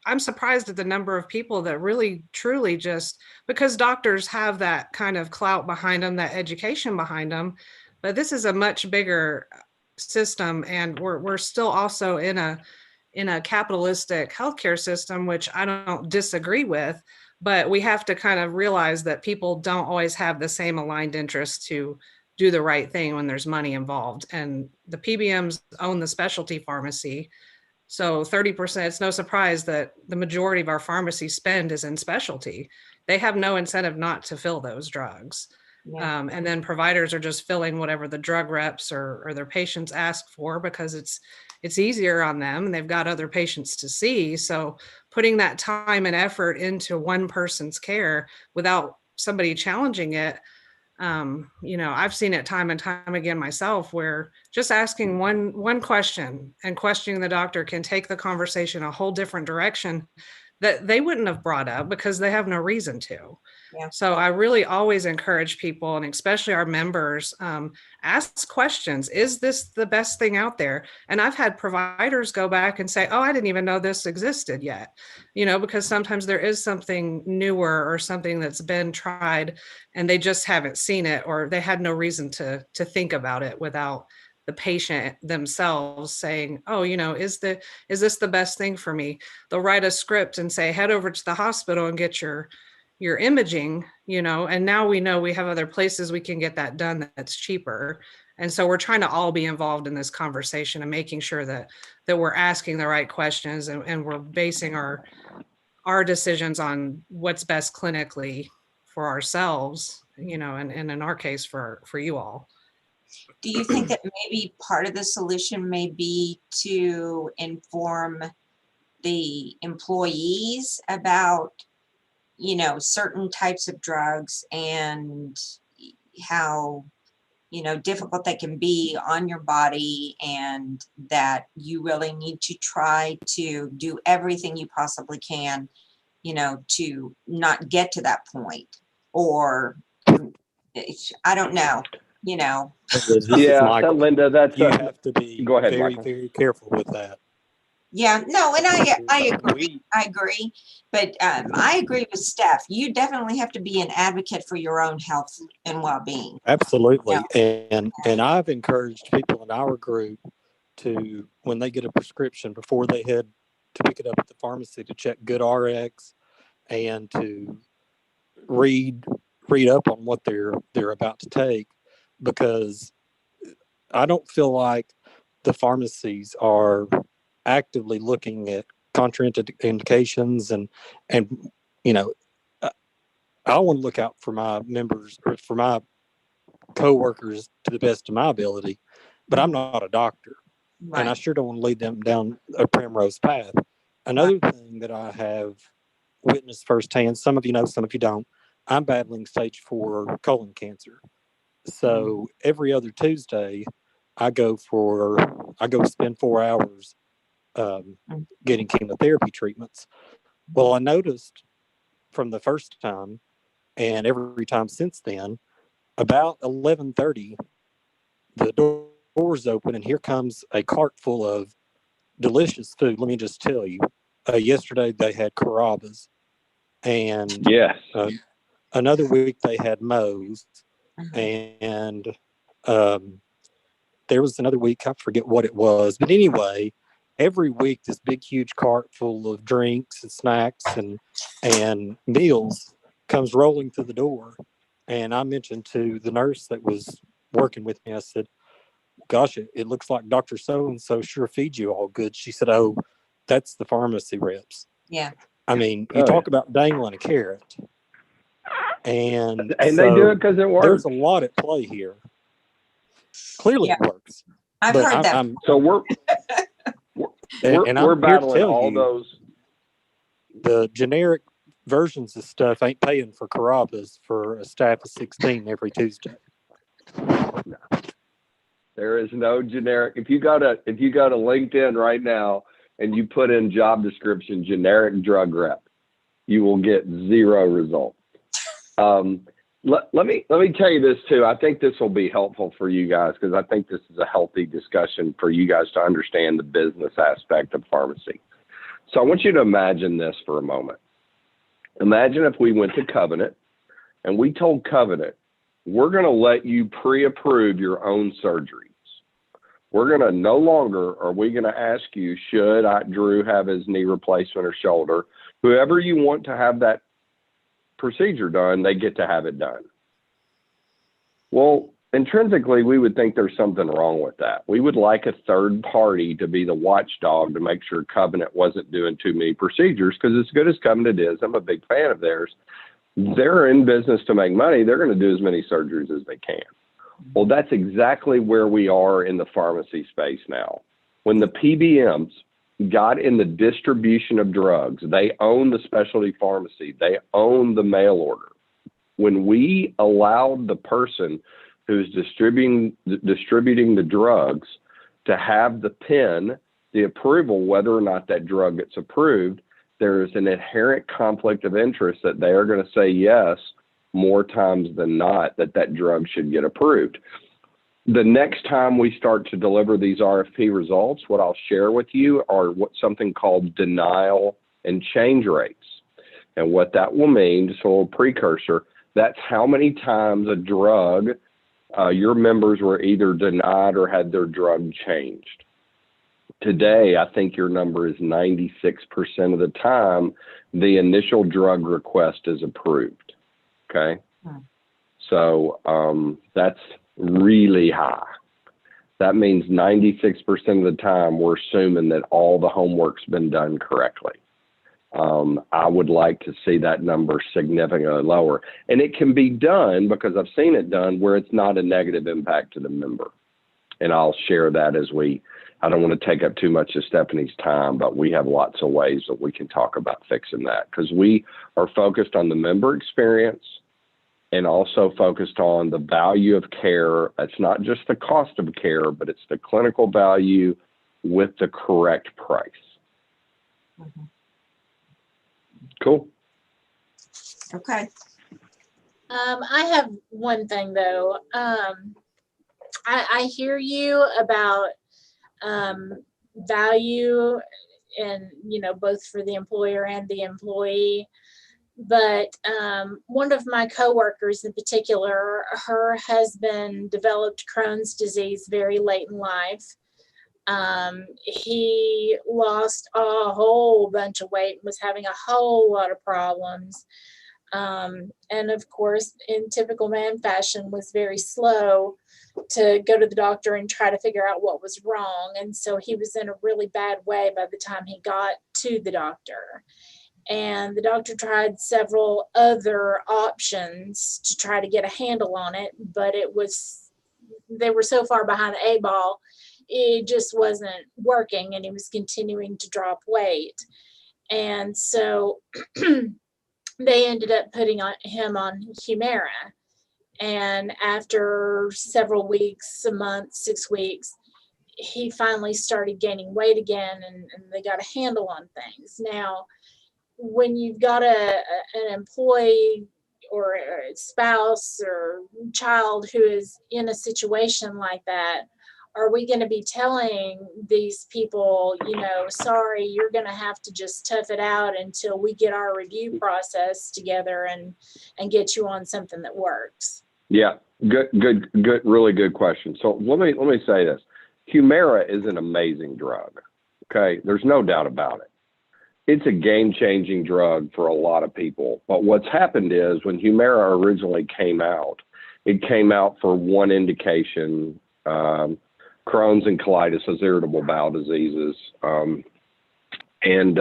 I'm surprised at the number of people that really, truly just, because doctors have that kind of clout behind them, that education behind them, but this is a much bigger system. And we're still also in a capitalistic healthcare system, which I don't disagree with, but we have to kind of realize that people don't always have the same aligned interests to do the right thing when there's money involved. And the PBMs own the specialty pharmacy. So 30%, it's no surprise that the majority of our pharmacy spend is in specialty. They have no incentive not to fill those drugs. Yeah. And then providers are just filling whatever the drug reps or their patients ask for, because it's easier on them and they've got other patients to see. So putting that time and effort into one person's care without somebody challenging it, I've seen it time and time again myself, where just asking one question and questioning the doctor can take the conversation a whole different direction that they wouldn't have brought up because they have no reason to. Yeah. So I really always encourage people, and especially our members, ask questions. Is this the best thing out there? And I've had providers go back and say, oh, I didn't even know this existed yet, because sometimes there is something newer or something that's been tried and they just haven't seen it, or they had no reason to think about it without the patient themselves saying, oh, is this the best thing for me? They'll write a script and say, head over to the hospital and get your imaging, and now we know we have other places we can get that done that's cheaper. And so we're trying to all be involved in this conversation and making sure that we're asking the right questions, and we're basing our decisions on what's best clinically for ourselves, and in our case for you all. Do you think that maybe part of the solution may be to inform the employees about, certain types of drugs and how, difficult they can be on your body, and that you really need to try to do everything you possibly can, to not get to that point? Or I don't know, This is Yeah, Michael. Linda, that's You have to be Go ahead, very, Michael. very careful with that. Yeah, no, and I agree. We- I agree. But I agree with Steph. You definitely have to be an advocate for your own health and well-being. Absolutely. And I've encouraged people in our group to, when they get a prescription, before they head to pick it up at the pharmacy, to check GoodRx and to read up on what they're about to take, because I don't feel like the pharmacies are actively looking at contraindications and I want to look out for my members or for my coworkers to the best of my ability, but I'm not a doctor, and I Right. sure don't want to lead them down a primrose path. Another thing that I have witnessed firsthand, some of you know, some of you don't, I'm battling stage 4 colon cancer. So every other Tuesday, I go spend 4 hours getting chemotherapy treatments. Well, I noticed from the first time and every time since then, about 11:30, the doors open and here comes a cart full of delicious food. Let me just tell you, yesterday they had Carrabba's, and Yes. another week they had Moe's, Mhm. and there was another week, I forget what it was, but anyway, every week this big huge cart full of drinks and snacks and meals comes rolling through the door. And I mentioned to the nurse that was working with me, I said, gosh, it looks like Dr. So-and-so sure feeds you all good. She said, oh, that's the pharmacy reps. Yeah. I mean, you talk about dangling a carrot. And they so do it because it works. there's a lot at play here. Clearly it works. I've But heard that. I'm So we're and I'm here to battling tell all you, those. the generic versions of stuff ain't paying for Carrabba's for a staff of 16 every Tuesday. There is no generic. If you go to LinkedIn right now and you put in job description generic drug rep, you will get 0 results. Let me tell you this too. I think this will be helpful for you guys, because I think this is a healthy discussion for you guys to understand the business aspect of pharmacy. So I want you to imagine this for a moment. Imagine if we went to Covenant and we told Covenant, we're going to let you pre-approve your own surgeries. We're going to no longer are we going to ask you, should Drew have his knee replacement or shoulder? Whoever you want to have that procedure done, they get to have it done. Well, intrinsically, we would think there's something wrong with that. We would like a third party to be the watchdog to make sure Covenant wasn't doing too many procedures, because as good as Covenant is, I'm a big fan of theirs. They're in business to make money. They're going to do as many surgeries as they can. Well, that's exactly where we are in the pharmacy space now. When the PBMs got in the distribution of drugs, they own the specialty pharmacy, they own the mail order. when we allowed the person who's distributing the drugs to have the PIN, the approval, whether or not that drug gets approved, there is an inherent conflict of interest that they are going to say yes more times than not that that drug should get approved. The next time we start to deliver these RFP results, what I'll share with you are something called denial and change rates. And what that will mean, just a little precursor, that's how many times a drug your members were either denied or had their drug changed. Today, I think your number is 96% of the time the initial drug request is approved. Okay. So that's really high. That means 96% of the time we're assuming that all the homework's been done correctly. I would like to see that number significantly lower. And it can be done, because I've seen it done, where it's not a negative impact to the member. And I'll share that I don't want to take up too much of Stephanie's time, but we have lots of ways that we can talk about fixing that, because we are focused on the member experience and also focused on the value of care. It's not just the cost of care, but it's the clinical value with the correct price. Mm-hmm. Cool. Okay. I have one thing though. I hear you about value and, both for the employer and the employee. But one of my coworkers in particular, her husband developed Crohn's disease very late in life. He lost a whole bunch of weight and was having a whole lot of problems. And of course, in typical man fashion, was very slow to go to the doctor and try to figure out what was wrong. And so he was in a really bad way by the time he got to the doctor. And the doctor tried several other options to try to get a handle on it, but they were so far behind the eight ball, it just wasn't working, and he was continuing to drop weight. And so they ended up putting him on Humira. And after several weeks, a month, 6 weeks, he finally started gaining weight again, and they got a handle on things. Now, when you've got an employee or a spouse or child who is in a situation like that, are we going to be telling these people, sorry, you're going to have to just tough it out until we get our review process together and get you on something that works? Yeah, good, really good question. So let me say this. Humira is an amazing drug. Okay, there's no doubt about it. It's a game-changing drug for a lot of people. But what's happened is when Humira originally came out, it came out for one indication, Crohn's and colitis, those irritable bowel diseases. And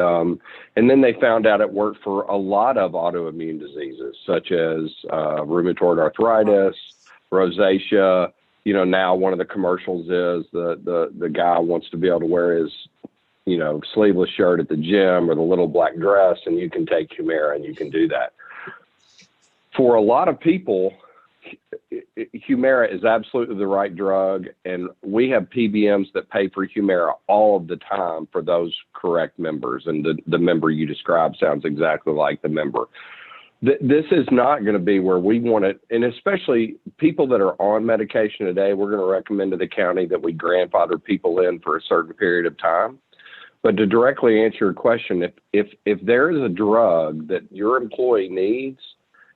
then they found out it worked for a lot of autoimmune diseases, such as rheumatoid arthritis, rosacea. Now one of the commercials is the guy wants to be able to wear his sleeveless shirt at the gym or the little black dress, and you can take Humira and you can do that. For a lot of people, Humira is absolutely the right drug, and we have PBMs that pay for Humira all of the time for those correct members, and the member you described sounds exactly like the member. This is not going to be where we want it, and especially people that are on medication today, we're going to recommend to the county that we grandfather people in for a certain period of time. But to directly answer your question, if there is a drug that your employee needs,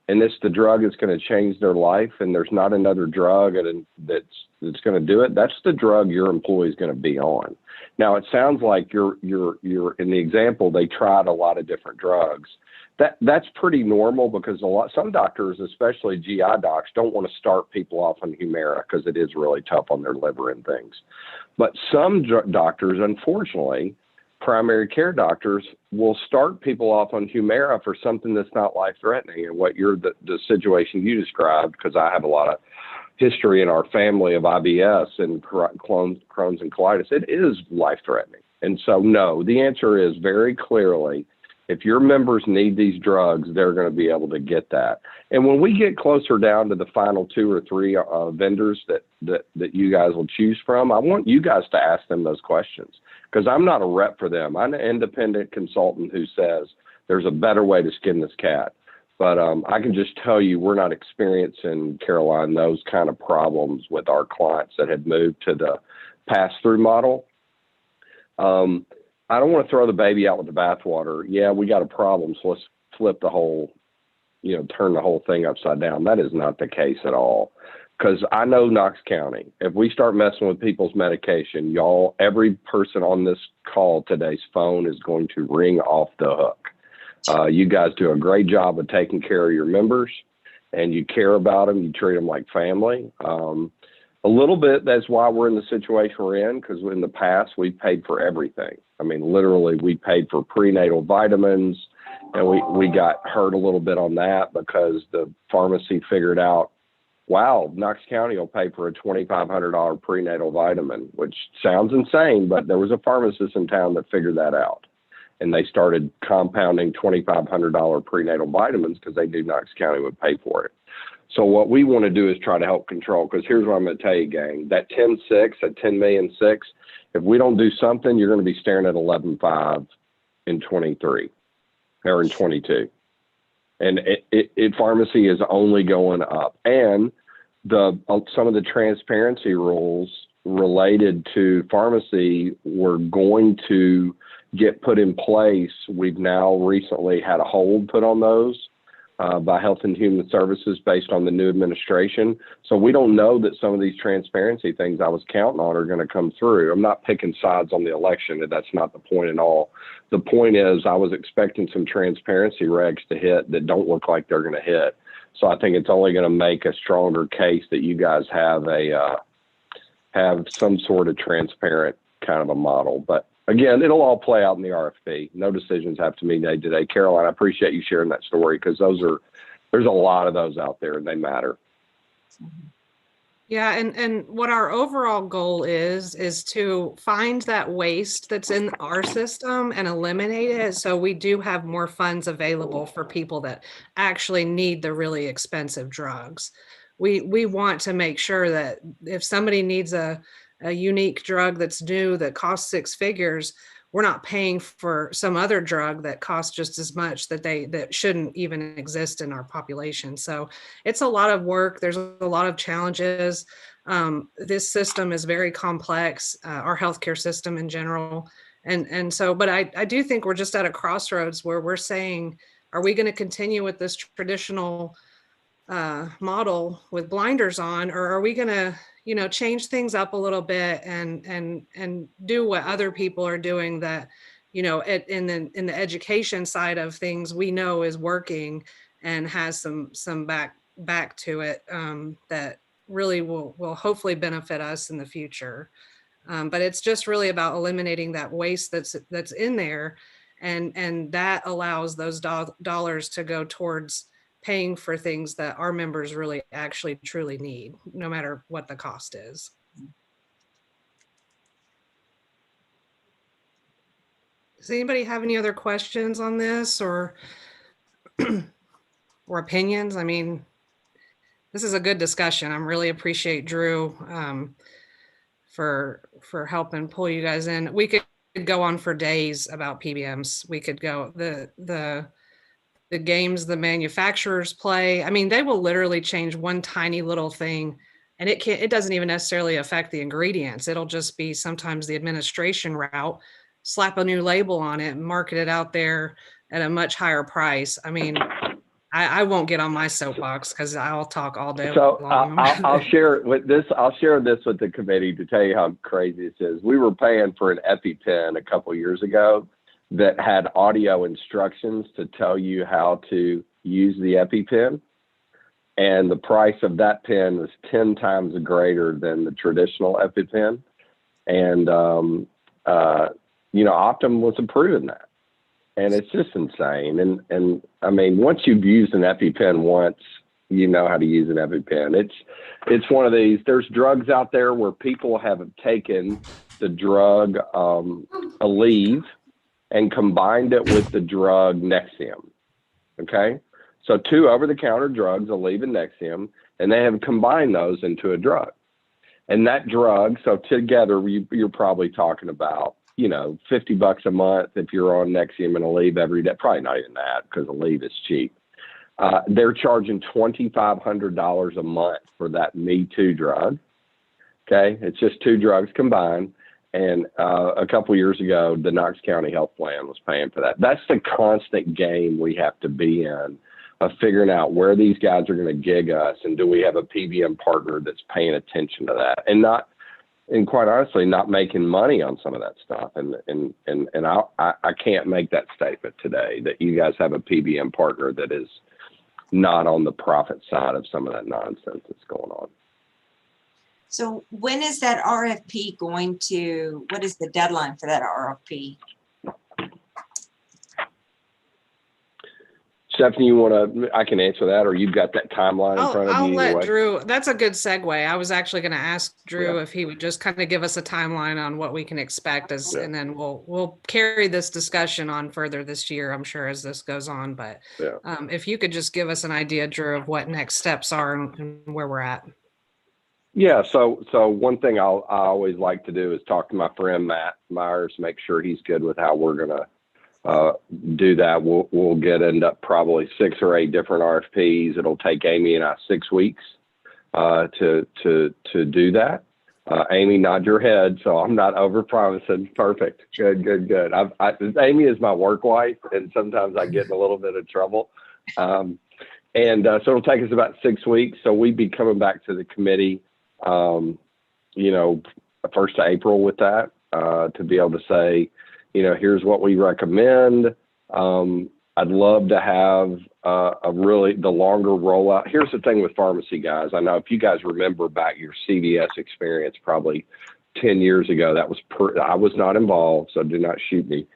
and the drug is going to change their life, and there's not another drug that's going to do it, that's the drug your employee is going to be on. Now, it sounds like you're in the example, they tried a lot of different drugs. That's pretty normal, because some doctors, especially GI docs, don't want to start people off on Humira because it is really tough on their liver and things. But some doctors, unfortunately, primary care doctors will start people off on Humira for something that's not life-threatening. And what the situation you described, because I have a lot of history in our family of IBS and Crohn's and colitis, it is life-threatening. And so, no, the answer is very clearly, If your members need these drugs, they're going to be able to get that. And when we get closer down to the final 2 or 3 vendors that you guys will choose from, I want you guys to ask them those questions, because I'm not a rep for them. I'm an independent consultant who says there's a better way to skin this cat. But I can just tell you, we're not experiencing, Caroline, those kind of problems with our clients that had moved to the pass-through model. I don't want to throw the baby out with the bathwater. Yeah, we got a problem, so let's flip the whole, turn the whole thing upside down. That is not the case at all. Because I know Knox County, if we start messing with people's medication, y'all, every person on this call today's phone is going to ring off the hook. You guys do a great job of taking care of your members, and you care about them. You treat them like family. A little bit, that's why we're in the situation we're in, because in the past, we paid for everything. I mean, literally, we paid for prenatal vitamins, and we got hurt a little bit on that because the pharmacy figured out, wow, Knox County will pay for a $2,500 prenatal vitamin, which sounds insane, but there was a pharmacist in town that figured that out. And they started compounding $2,500 prenatal vitamins because they knew Knox County would pay for it. So what we want to do is try to help control, because here's what I'm going to tell you, gang. That 10.6, that 10,000,006, if we don't do something, you're going to be staring at 11.5 in 23 or in 22. And pharmacy is only going up. And some of the transparency rules related to pharmacy were going to get put in place. We've now recently had a hold put on those by Health and Human Services based on the new administration. So we don't know that some of these transparency things I was counting on are going to come through. I'm not picking sides on the election. That's not the point at all. The point is I was expecting some transparency regs to hit that don't look like they're going to hit. So I think it's only going to make a stronger case that you guys have have some sort of transparent kind of a model. But again, it'll all play out in the RFP. No decisions have to be made today. Caroline, I appreciate you sharing that story, because there's a lot of those out there and they matter. Yeah, and what our overall goal is to find that waste that's in our system and eliminate it, so we do have more funds available for people that actually need the really expensive drugs. We want to make sure that if somebody needs a unique drug that's new that costs 6 figures, we're not paying for some other drug that costs just as much that shouldn't even exist in our population. So it's a lot of work. There's a lot of challenges. This system is very complex, our healthcare system in general. And so, but I do think we're just at a crossroads where we're saying, are we going to continue with this traditional model with blinders on, or are we going to change things up a little bit and do what other people are doing that, in the education side of things, we know is working and has some back to it that really will hopefully benefit us in the future. But it's just really about eliminating that waste that's in there, and that allows those dollars to go towards paying for things that our members really actually truly need, no matter what the cost is. Does anybody have any other questions on this or opinions? I mean, this is a good discussion. I really appreciate Drew for helping pull you guys in. We could go on for days about PBMs. We could go the games the manufacturers play. I mean, they will literally change one tiny little thing, and it doesn't even necessarily affect the ingredients. It'll just be sometimes the administration route, slap a new label on it and market it out there at a much higher price. I mean, I won't get on my soapbox because I'll talk all day So long. I'll share with this. I'll share this with the committee to tell you how crazy this is. We were paying for an EpiPen a couple years ago that had audio instructions to tell you how to use the EpiPen. And the price of that pen was 10 times greater than the traditional EpiPen. And, Optum was approving that. And it's just insane. And I mean, once you've used an EpiPen once, you know how to use an EpiPen. It's one of these, there's drugs out there where people have taken the drug Aleve, and combined it with the drug Nexium. Okay. So 2 over-the-counter drugs, Aleve and Nexium, and they have combined those into a drug. And that drug, so together you're probably talking about, you know, $50 a month if you're on Nexium and Aleve every day. Probably not even that, because Aleve is cheap. They're charging $2,500 a month for that Me Too drug. Okay, it's just 2 drugs combined. And a couple years ago, the Knox County Health Plan was paying for that. That's the constant game we have to be in, of figuring out where these guys are going to gig us, and do we have a PBM partner that's paying attention to that, and quite honestly, not making money on some of that stuff. And I can't make that statement today that you guys have a PBM partner that is not on the profit side of some of that nonsense that's going on. So when is that RFP going to, what is the deadline for that RFP? Stephanie, you want to, I can answer that, or you've got that timeline in front of you. I'll either let way. Drew, that's a good segue. I was actually going to ask Drew if he would just kind of give us a timeline on what we can expect as, and then we'll carry this discussion on further this year, I'm sure, as this goes on. But if you could just give us an idea, Drew, of what next steps are and where we're at. Yeah, so one thing I always like to do is talk to my friend Matt Myers, make sure he's good with how we're gonna do that. We'll end up probably 6 or 8 different RFPs. It'll take Amy and I 6 weeks to do that. Amy, nod your head, so I'm not over promising. Perfect. Good. Amy is my work wife, and sometimes I get in a little bit of trouble. So it'll take us about 6 weeks. So we'd be coming back to the committee, you know, 1st of April with that, to be able to say, you know, here's what we recommend. I'd love to have the longer rollout. Here's the thing with pharmacy, guys. I know if you guys remember back your CVS experience probably 10 years ago, that was I was not involved, so do not shoot me.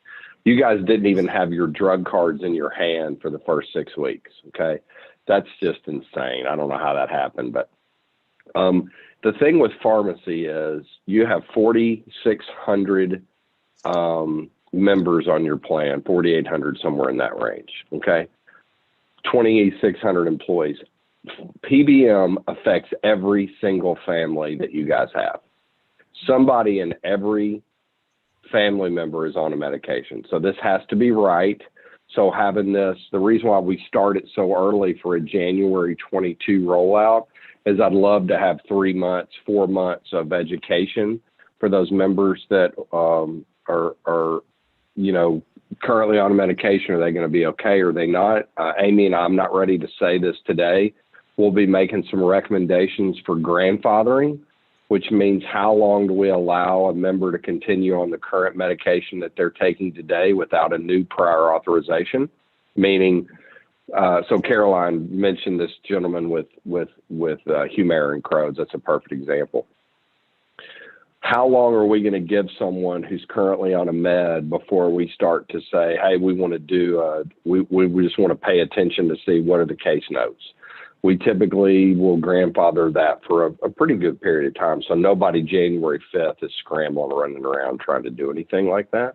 You guys didn't even have your drug cards in your hand for the first 6 weeks. Okay, that's just insane. I don't know how that happened, but the thing with pharmacy is you have 4,600 members on your plan, 4,800, somewhere in that range. Okay, 2,600 employees. PBM affects every single family that you guys have. Somebody in every family member is on a medication. So this has to be right. So having this, the reason why we started so early for a January 22 rollout is I'd love to have 3 months, 4 months of education for those members that are, you know, currently on a medication. Are they going to be okay? Or are they not? Amy and I'm not ready to say this today. We'll be making some recommendations for grandfathering, which means how long do we allow a member to continue on the current medication that they're taking today without a new prior authorization? Meaning, so Caroline mentioned this gentleman with Humira and Crohn's. That's a perfect example. How long are we going to give someone who's currently on a med before we start to say, hey, we want to do, we just want to pay attention to see what are the case notes? We typically will grandfather that for a pretty good period of time. So nobody January 5th is scrambling, running around trying to do anything like that.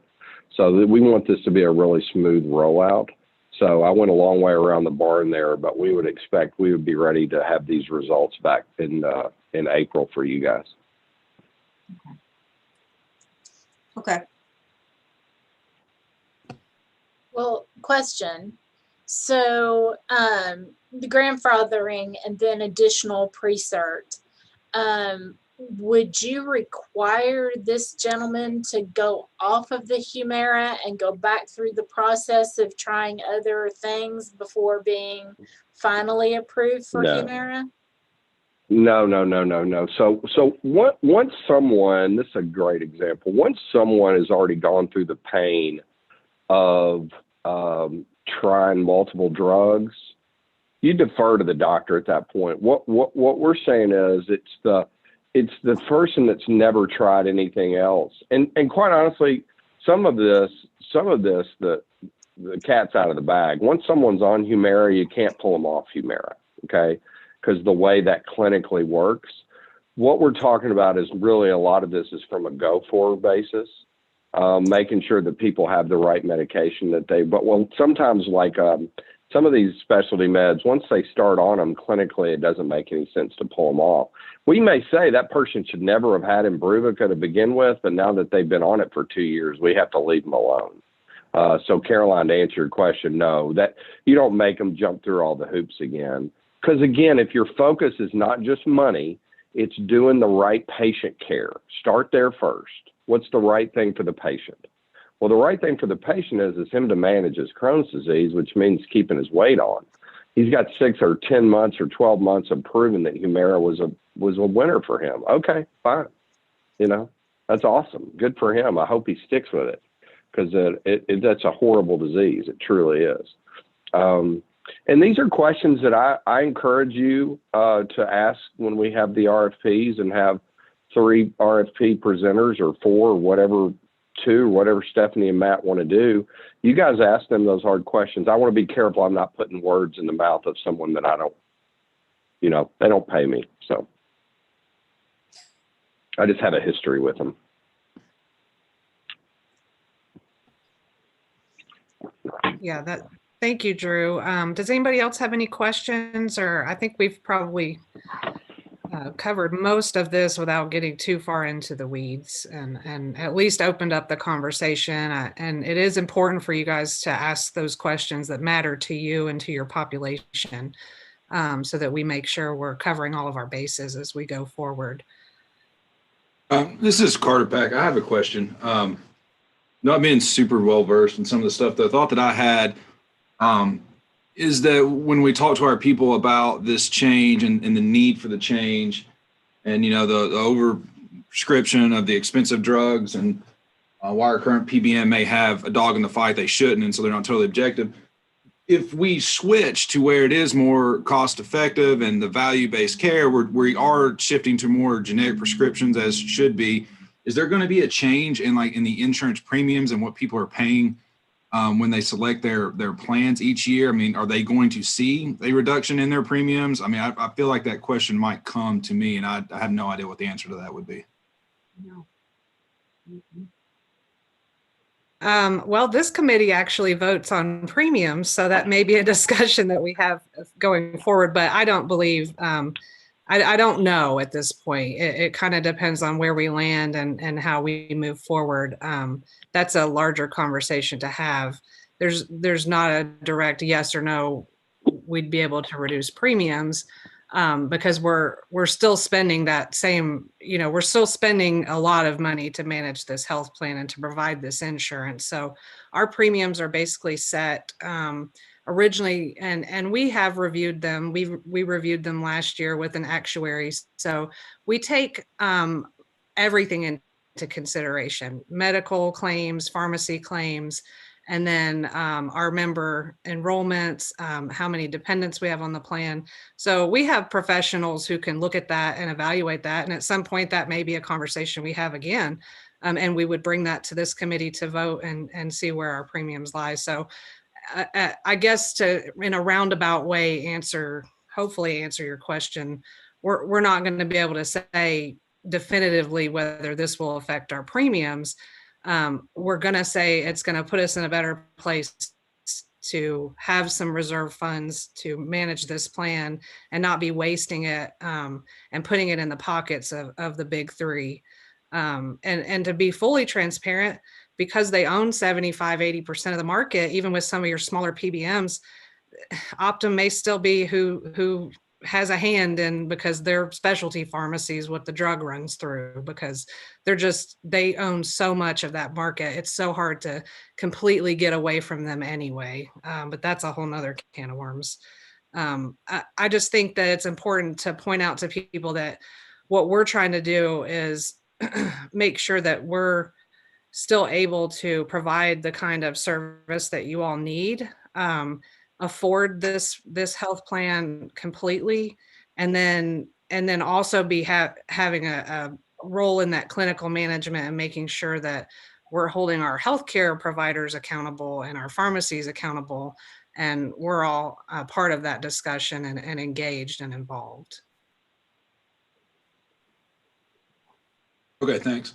So we want this to be a really smooth rollout. So I went a long way around the barn there, but we would expect we would be ready to have these results back in April for you guys. Okay. Well, question. So the grandfathering and then additional pre-cert, would you require this gentleman to go off of the Humira and go back through the process of trying other things before being finally approved for Humira? No. So once someone, this is a great example, once someone has already gone through the pain of trying multiple drugs, you defer to the doctor at that point. What we're saying is it's the person that's never tried anything else. And quite honestly, some of this, the cat's out of the bag. Once someone's on Humira, you can't pull them off Humira, okay? Because the way that clinically works, what we're talking about is really a lot of this is from a go-forward basis. making sure that people have the right medication but sometimes like some of these specialty meds, once they start on them clinically, it doesn't make any sense to pull them off. We may say that person should never have had Imbruvica to begin with, but now that they've been on it for 2 years, we have to leave them alone. So Caroline, to answer your question, no, that you don't make them jump through all the hoops again. Because again, if your focus is not just money, it's doing the right patient care. Start there first. What's the right thing for the patient? Well, the right thing for the patient is him to manage his Crohn's disease, which means keeping his weight on. He's got 6 or 10 months or 12 months of proving that Humira was a winner for him. Okay, fine. You know, that's awesome. Good for him. I hope he sticks with it, because that's a horrible disease. It truly is. And these are questions that I encourage you to ask when we have the RFPs and have 3 RFP presenters or 4 or whatever, 2 or whatever Stephanie and Matt want to do. You guys ask them those hard questions. I want to be careful I'm not putting words in the mouth of someone that I don't, you know, they don't pay me. So I just have a history with them. Yeah, thank you, Drew. Does anybody else have any questions? Or I think we've probably covered most of this without getting too far into the weeds, and at least opened up the conversation. And it is important for you guys to ask those questions that matter to you and to your population, so that we make sure we're covering all of our bases as we go forward. This is Carter Pack. I have a question. Not being super well versed in some of the stuff, the thought that I had is that when we talk to our people about this change and the need for the change, and you know the over prescription of the expensive drugs, and why our current PBM may have a dog in the fight they shouldn't, and so they're not totally objective. If we switch to where it is more cost effective and the value-based care, we are shifting to more generic prescriptions as should be. Is there going to be a change in the insurance premiums and what people are paying when they select their plans each year? I mean, are they going to see a reduction in their premiums? I mean, I feel like that question might come to me, and I have no idea what the answer to that would be. No. Well, this committee actually votes on premiums, so that may be a discussion that we have going forward, but I don't believe, I don't know at this point. It kind of depends on where we land and how we move forward. That's a larger conversation to have. There's not a direct yes or no, we'd be able to reduce premiums, because we're still spending that same, we're still spending a lot of money to manage this health plan and to provide this insurance. So our premiums are basically set originally, and we have reviewed them. We reviewed them last year with an actuary. So we take everything into consideration: medical claims, pharmacy claims, and then our member enrollments, how many dependents we have on the plan. So we have professionals who can look at that and evaluate that. And at some point that may be a conversation we have again. And we would bring that to this committee to vote and see where our premiums lie. So I guess to, in a roundabout way, hopefully answer your question, we're not going to be able to say definitively whether this will affect our premiums. We're going to say it's going to put us in a better place to have some reserve funds to manage this plan and not be wasting it and putting it in the pockets of the big 3. And to be fully transparent, because they own 75-80% of the market, even with some of your smaller PBMs, Optum may still be who has a hand in, because their specialty pharmacies what the drug runs through, because they own so much of that market. It's so hard to completely get away from them anyway. But that's a whole nother can of worms. I just think that it's important to point out to people that what we're trying to do is make sure that we're still able to provide the kind of service that you all need, afford this health plan completely, and then also be having a role in that clinical management and making sure that we're holding our healthcare providers accountable and our pharmacies accountable, and we're all part of that discussion and engaged and involved. Okay, thanks.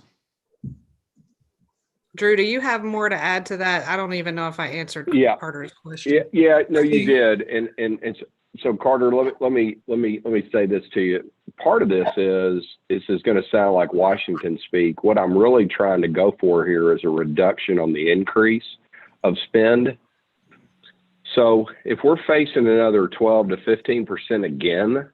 Drew, do you have more to add to that? I don't even know if I answered Yeah. Carter's question. Yeah, no, you did. So Carter, let me say this to you. Part of this is going to sound like Washington speak. What I'm really trying to go for here is a reduction on the increase of spend. So if we're facing another 12 to 15% again,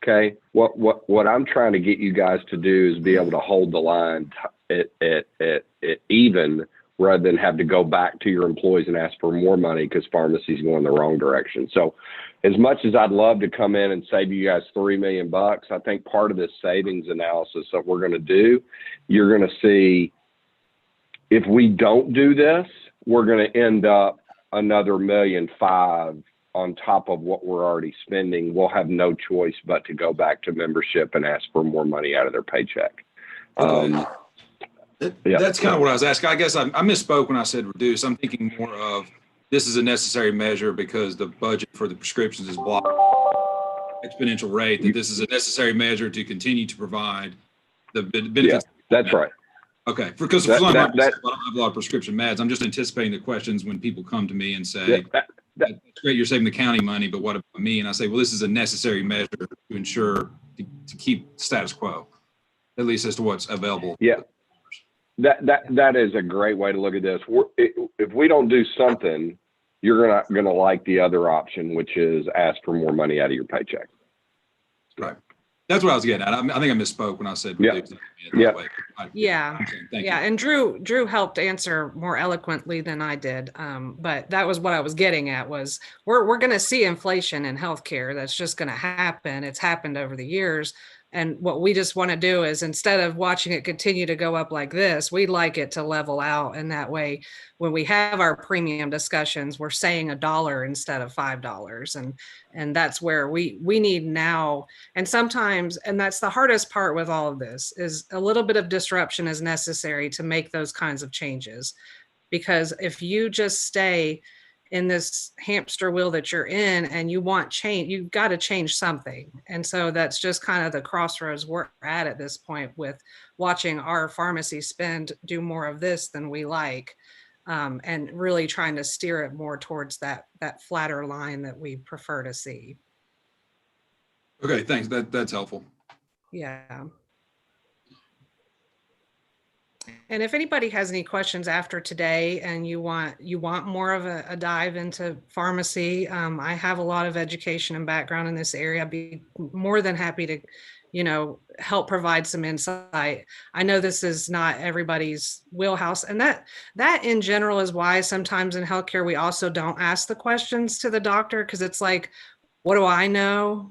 okay, what I'm trying to get you guys to do is be able to hold the line at even, rather than have to go back to your employees and ask for more money because pharmacy's going the wrong direction. So as much as I'd love to come in and save you guys $3 million, I think part of this savings analysis that we're going to do, you're going to see if we don't do this, we're going to end up another $1.5 million on top of what we're already spending. We'll have no choice but to go back to membership and ask for more money out of their paycheck. That's kind of what I was asking. I guess I misspoke when I said reduce. I'm thinking more of this is a necessary measure because the budget for the prescriptions is blocked exponential rate, that this is a necessary measure to continue to provide the benefits. Yeah, that's right. Okay, because I don't have a lot of prescription meds. I'm just anticipating the questions when people come to me and say, that's great, you're saving the county money, but what about me? And I say, well, this is a necessary measure to ensure to keep status quo, at least as to what's available. Yeah. That is a great way to look at this. If we don't do something, you're not going to like the other option, which is ask for more money out of your paycheck. Right. That's what I was getting at. I think I misspoke when I said reduce. Yeah. And Drew helped answer more eloquently than I did. But that was what I was getting at was we're going to see inflation in healthcare. That's just going to happen. It's happened over the years. And what we just want to do is instead of watching it continue to go up like this, we'd like it to level out. And that way, when we have our premium discussions, we're saying $1 instead of $5. And that's where we need now. And sometimes, and that's the hardest part with all of this, is a little bit of disruption is necessary to make those kinds of changes. Because if you just stay in this hamster wheel that you're in and you want change, you've got to change something. And so that's just kind of the crossroads we're at this point with watching our pharmacy spend do more of this than we like, and really trying to steer it more towards that flatter line that we prefer to see. Okay, thanks. That's helpful. Yeah. And if anybody has any questions after today and you want more of a dive into pharmacy, I have a lot of education and background in this area. I'd be more than happy to, help provide some insight. I know this is not everybody's wheelhouse, and that in general is why sometimes in healthcare we also don't ask the questions to the doctor, because it's like, what do I know?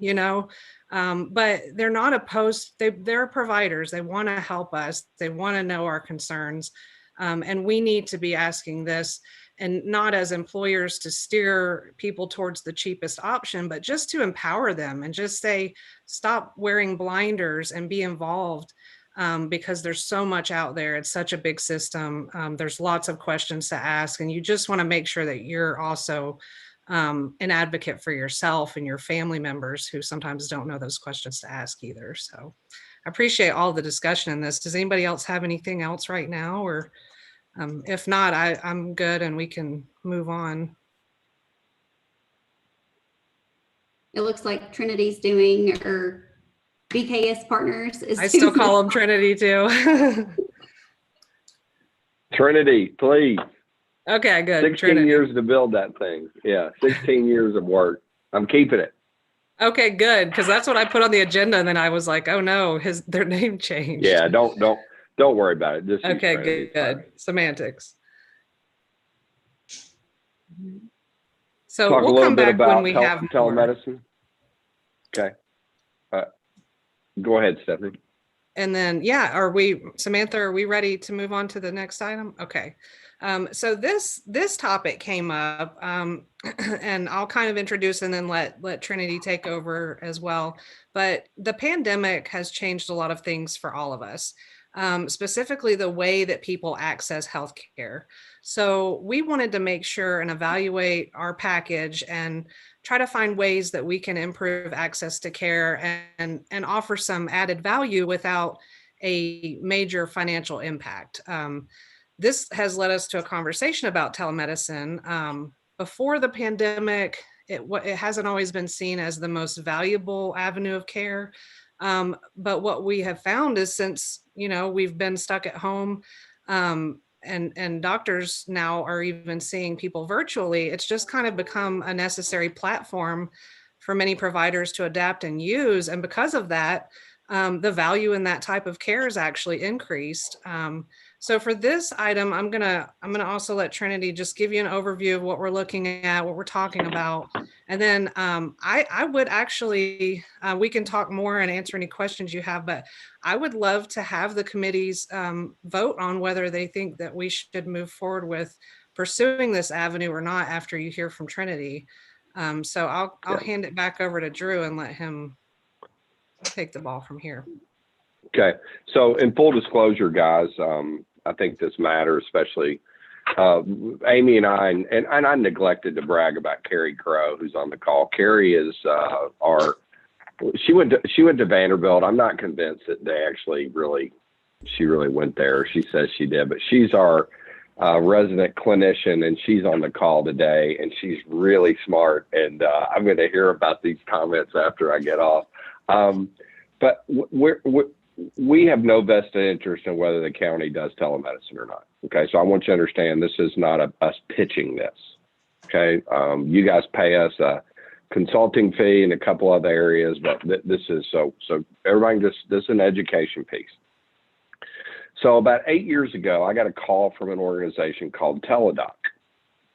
But they're not opposed. They're providers. They want to help us. They want to know our concerns. And we need to be asking this, and not as employers to steer people towards the cheapest option, but just to empower them and just say, stop wearing blinders and be involved, because there's so much out there. It's such a big system. There's lots of questions to ask, and you just want to make sure that you're also an advocate for yourself and your family members who sometimes don't know those questions to ask either. So I appreciate all the discussion in this. Does anybody else have anything else right now? Or if not, I'm good and we can move on. It looks like Trinity's doing, or BKS Partners is. I still call them Trinity too. Trinity, please. Okay, good. 16 Trinity. years to build that thing. Yeah, 16 years of work. I'm keeping it. Okay, good, because that's what I put on the agenda, and then I was like, oh no, their name changed. Yeah, don't worry about it. Just okay, good. Semantics. So talk we'll a little come bit back about when we have telemedicine. Okay. Go ahead, Stephanie. And then, Samantha, are we ready to move on to the next item? Okay. So this topic came up, and I'll kind of introduce and then let Trinity take over as well. But the pandemic has changed a lot of things for all of us, specifically the way that people access healthcare. So we wanted to make sure and evaluate our package and try to find ways that we can improve access to care and offer some added value without a major financial impact. this has led us to a conversation about telemedicine. Before the pandemic, it hasn't always been seen as the most valuable avenue of care. But what we have found is since, we've been stuck at home, and doctors now are even seeing people virtually, it's just kind of become a necessary platform for many providers to adapt and use. And because of that, the value in that type of care is actually increased. So for this item, I'm gonna also let Trinity just give you an overview of what we're looking at, what we're talking about. And then I would actually, we can talk more and answer any questions you have, but I would love to have the committees vote on whether they think that we should move forward with pursuing this avenue or not after you hear from Trinity. So I'll hand it back over to Drew and let him take the ball from here. Okay. So in full disclosure, guys, I think this matters, especially Amy and I neglected to brag about Carrie Crow, who's on the call. Carrie is she went to Vanderbilt. I'm not convinced that she really went there. She says she did, but she's our resident clinician, and she's on the call today, and she's really smart. And I'm going to hear about these comments after I get off. But we have no vested interest in whether the county does telemedicine or not. Okay, so I want you to understand this is not us pitching this. Okay, you guys pay us a consulting fee in a couple other areas, but this is so everybody this is an education piece. So about 8 years ago, I got a call from an organization called Teladoc,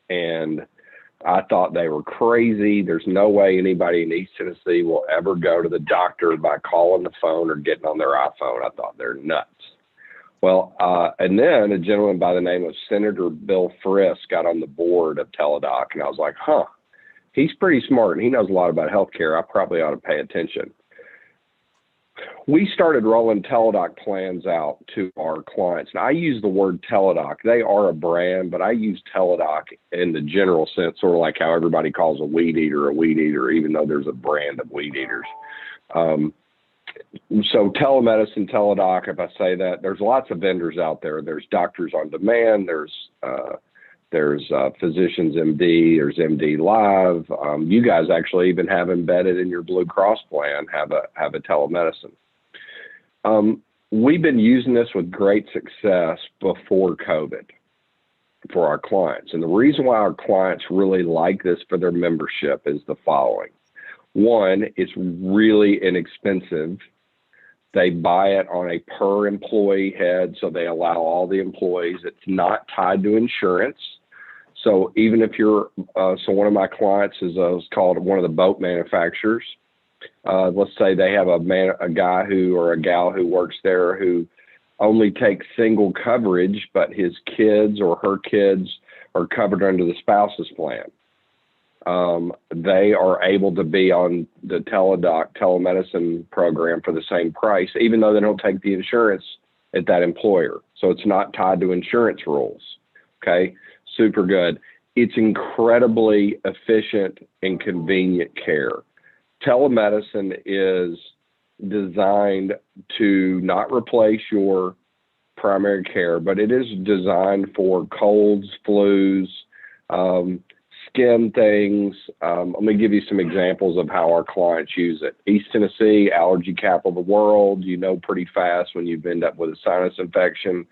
and I thought they were crazy. There's no way anybody in East Tennessee will ever go to the doctor by calling the phone or getting on their iPhone. I thought they're nuts. Well, and then a gentleman by the name of Senator Bill Frist got on the board of Teladoc, and I was like, he's pretty smart, and he knows a lot about healthcare. I probably ought to pay attention. We started rolling Teladoc plans out to our clients. Now, I use the word Teladoc. They are a brand, but I use Teladoc in the general sense, sort of like how everybody calls a weed eater, even though there's a brand of weed eaters. So telemedicine, Teladoc, if I say that, there's lots of vendors out there. There's Doctors on Demand. There's Physicians MD. There's MD Live. You guys actually even have embedded in your Blue Cross plan, have a telemedicine. We've been using this with great success before COVID for our clients. And the reason why our clients really like this for their membership is the following. One, it's really inexpensive. They buy it on a per employee head, so they allow all the employees. It's not tied to insurance. So even if you're, so one of my clients is called one of the boat manufacturers. Let's say they have a guy or a gal who works there who only takes single coverage, but his kids or her kids are covered under the spouse's plan. They are able to be on the Teladoc telemedicine program for the same price, even though they don't take the insurance at that employer. So it's not tied to insurance rules. Okay, super good. It's incredibly efficient and convenient care. Telemedicine is designed to not replace your primary care, but it is designed for colds, flus, skin things. Let me give you some examples of how our clients use it. East Tennessee, allergy capital of the world. You know pretty fast when you end up with a sinus infection.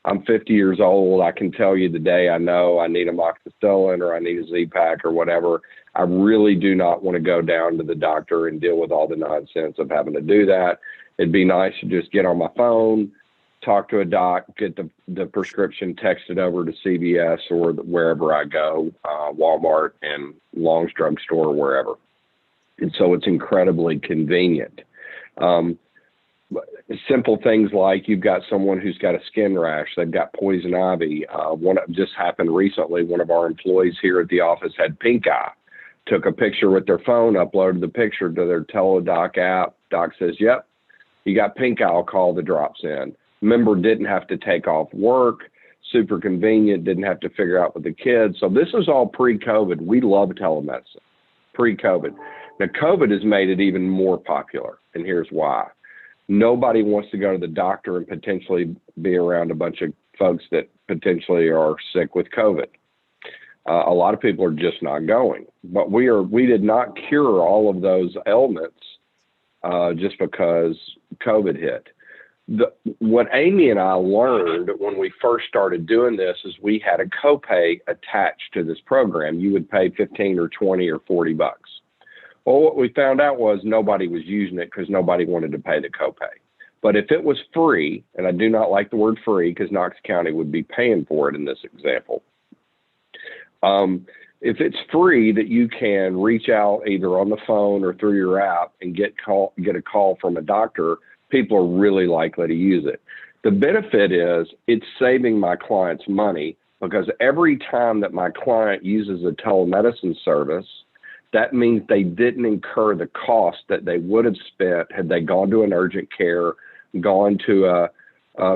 I'm 50 years old. I can tell you the day I know I need amoxicillin or I need a Z-Pack or whatever. I really do not want to go down to the doctor and deal with all the nonsense of having to do that. It'd be nice to just get on my phone, talk to a doc, get the prescription texted over to CVS or wherever I go, Walmart and Long's Drug Store or wherever. And so it's incredibly convenient. Simple things like you've got someone who's got a skin rash, they've got poison ivy. One just happened recently. One of our employees here at the office had pink eye. Took a picture with their phone, uploaded the picture to their Teladoc app. Doc says, yep, you got pink eye, I'll call the drops in. Member didn't have to take off work, super convenient, didn't have to figure out with the kids. So this is all pre-COVID. We love telemedicine, pre-COVID. Now, COVID has made it even more popular, and here's why. Nobody wants to go to the doctor and potentially be around a bunch of folks that potentially are sick with COVID. A lot of people are just not going, but we did not cure all of those ailments just because COVID hit. What Amy and I learned when we first started doing this is we had a copay attached to this program. You would pay 15 or 20 or 40 bucks. Well, what we found out was nobody was using it because nobody wanted to pay the copay. But if it was free, and I do not like the word free because Knox County would be paying for it in this example. If it's free that you can reach out either on the phone or through your app and get a call from a doctor, people are really likely to use it. The benefit is it's saving my clients money because every time that my client uses a telemedicine service, that means they didn't incur the cost that they would have spent had they gone to an urgent care, gone to a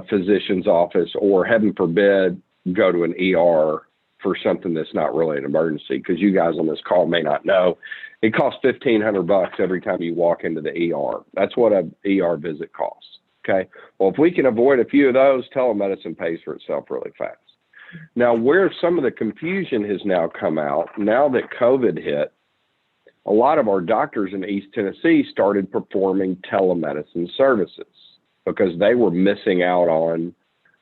physician's office, or heaven forbid, go to an ER for something that's not really an emergency. Because you guys on this call may not know, it costs $1,500 every time you walk into the ER. That's what an ER visit costs. Okay. Well, if we can avoid a few of those, telemedicine pays for itself really fast. Now, where some of the confusion has now come out, now that COVID hit, a lot of our doctors in East Tennessee started performing telemedicine services because they were missing out on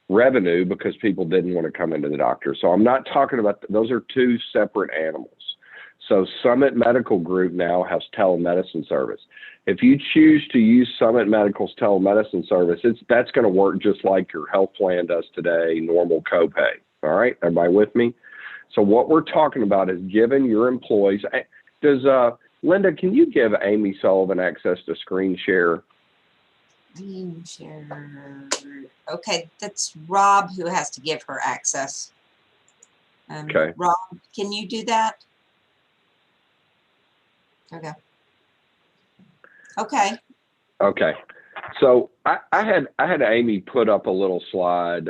revenue because people didn't want to come into the doctor. So I'm not talking about, those are two separate animals. So Summit Medical Group now has telemedicine service. If you choose to use Summit Medical's telemedicine service, that's going to work just like your health plan does today, normal copay. All right, everybody with me? So what we're talking about is giving your employees, Linda, can you give Amy Sullivan access to screen share? Screen share. Okay, that's Rob who has to give her access. Okay. Rob, can you do that? Okay. Okay. Okay. So I had Amy put up a little slide.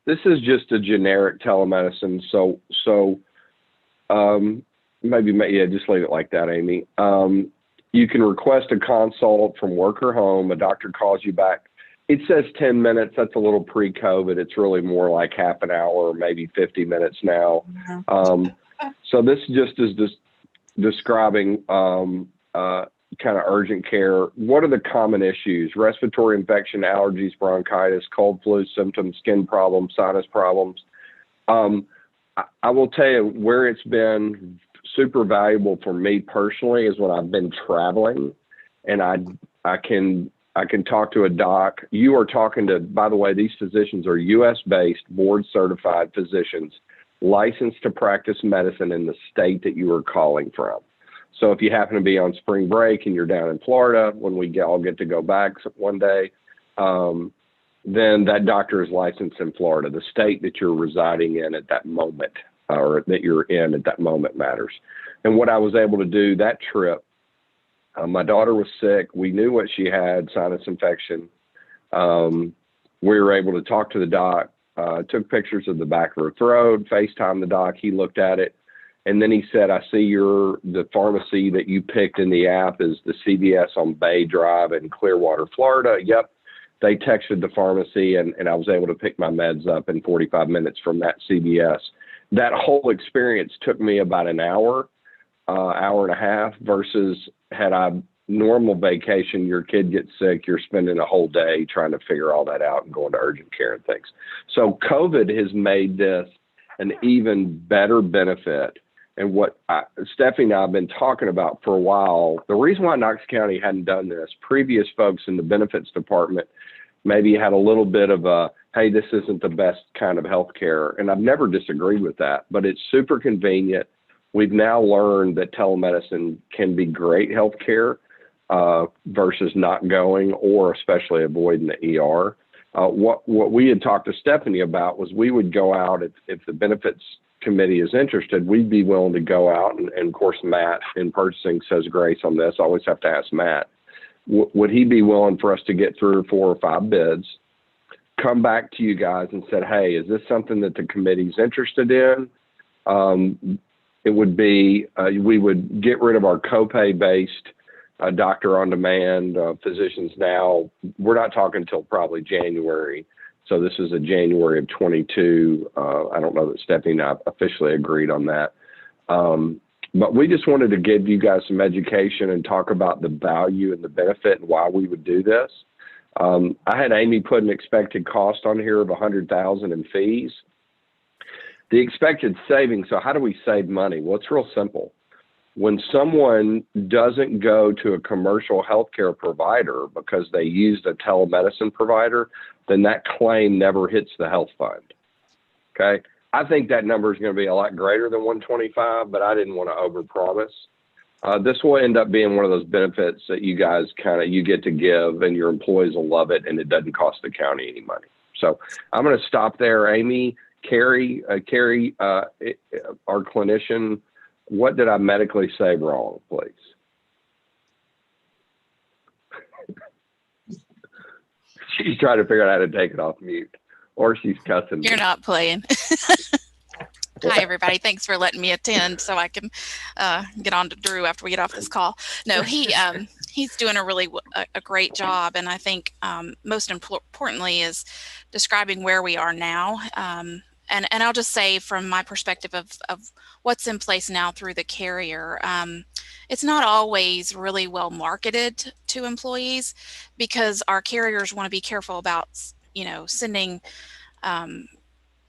This is just a generic telemedicine. So maybe just leave it like that, Amy. You can request a consult from work or home. A doctor calls you back. It says 10 minutes. That's a little pre-COVID. It's really more like half an hour or maybe 50 minutes now. So this just is describing kind of urgent care. What are the common issues? Respiratory infection, allergies, bronchitis, cold, flu symptoms, skin problems, sinus problems. I will tell you where it's been super valuable for me personally is when I've been traveling and I can talk to a doc. You are talking to, by the way, these physicians are US based, board certified physicians licensed to practice medicine in the state that you are calling from. So if you happen to be on spring break and you're down in Florida, when we all get to go back one day, then that doctor is licensed in Florida. The state that you're residing in at that moment or that you're in at that moment matters. And what I was able to do that trip, my daughter was sick. We knew what she had, sinus infection. We were able to talk to the doc, took pictures of the back of her throat, FaceTime the doc. He looked at it. And then he said, I see the pharmacy that you picked in the app is the CVS on Bay Drive in Clearwater, Florida. Yep. They texted the pharmacy and I was able to pick my meds up in 45 minutes from that CVS. That whole experience took me about an hour, hour and a half versus had I normal vacation, your kid gets sick, you're spending a whole day trying to figure all that out and going to urgent care and things. So COVID has made this an even better benefit. And what Stephanie and I have been talking about for a while, the reason why Knox County hadn't done this, previous folks in the benefits department maybe had a little bit of a, hey, this isn't the best kind of healthcare. And I've never disagreed with that, but it's super convenient. We've now learned that telemedicine can be great healthcare versus not going or especially avoiding the ER. What we had talked to Stephanie about was we would go out if the benefits committee is interested, we'd be willing to go out. And of course, Matt in purchasing says grace on this. I always have to ask Matt, would he be willing for us to get 3 or 4 or 5 bids, come back to you guys and said, hey, is this something that the committee's interested in? It would be, we would get rid of our copay based doctor on demand physicians now. We're not talking until probably January. So this is a January of 22. I don't know that Stephanie and I officially agreed on that. But we just wanted to give you guys some education and talk about the value and the benefit and why we would do this. I had Amy put an expected cost on here of $100,000 in fees. The expected savings. So how do we save money? Well, it's real simple. When someone doesn't go to a commercial healthcare provider because they used a telemedicine provider, then that claim never hits the health fund. Okay. I think that number is going to be a lot greater than 125, but I didn't want to overpromise. This will end up being one of those benefits that you guys you get to give, and your employees will love it, and it doesn't cost the county any money. So I'm going to stop there. Amy, Carrie, our clinician, what did I medically say wrong, please? She's trying to figure out how to take it off mute, or she's cussing me. You're not playing. Hi, everybody. Thanks for letting me attend so I can get on to Drew after we get off this call. No, he's doing a great job. And I think most importantly is describing where we are now. And I'll just say from my perspective of what's in place now through the carrier, it's not always really well marketed to employees because our carriers want to be careful about, sending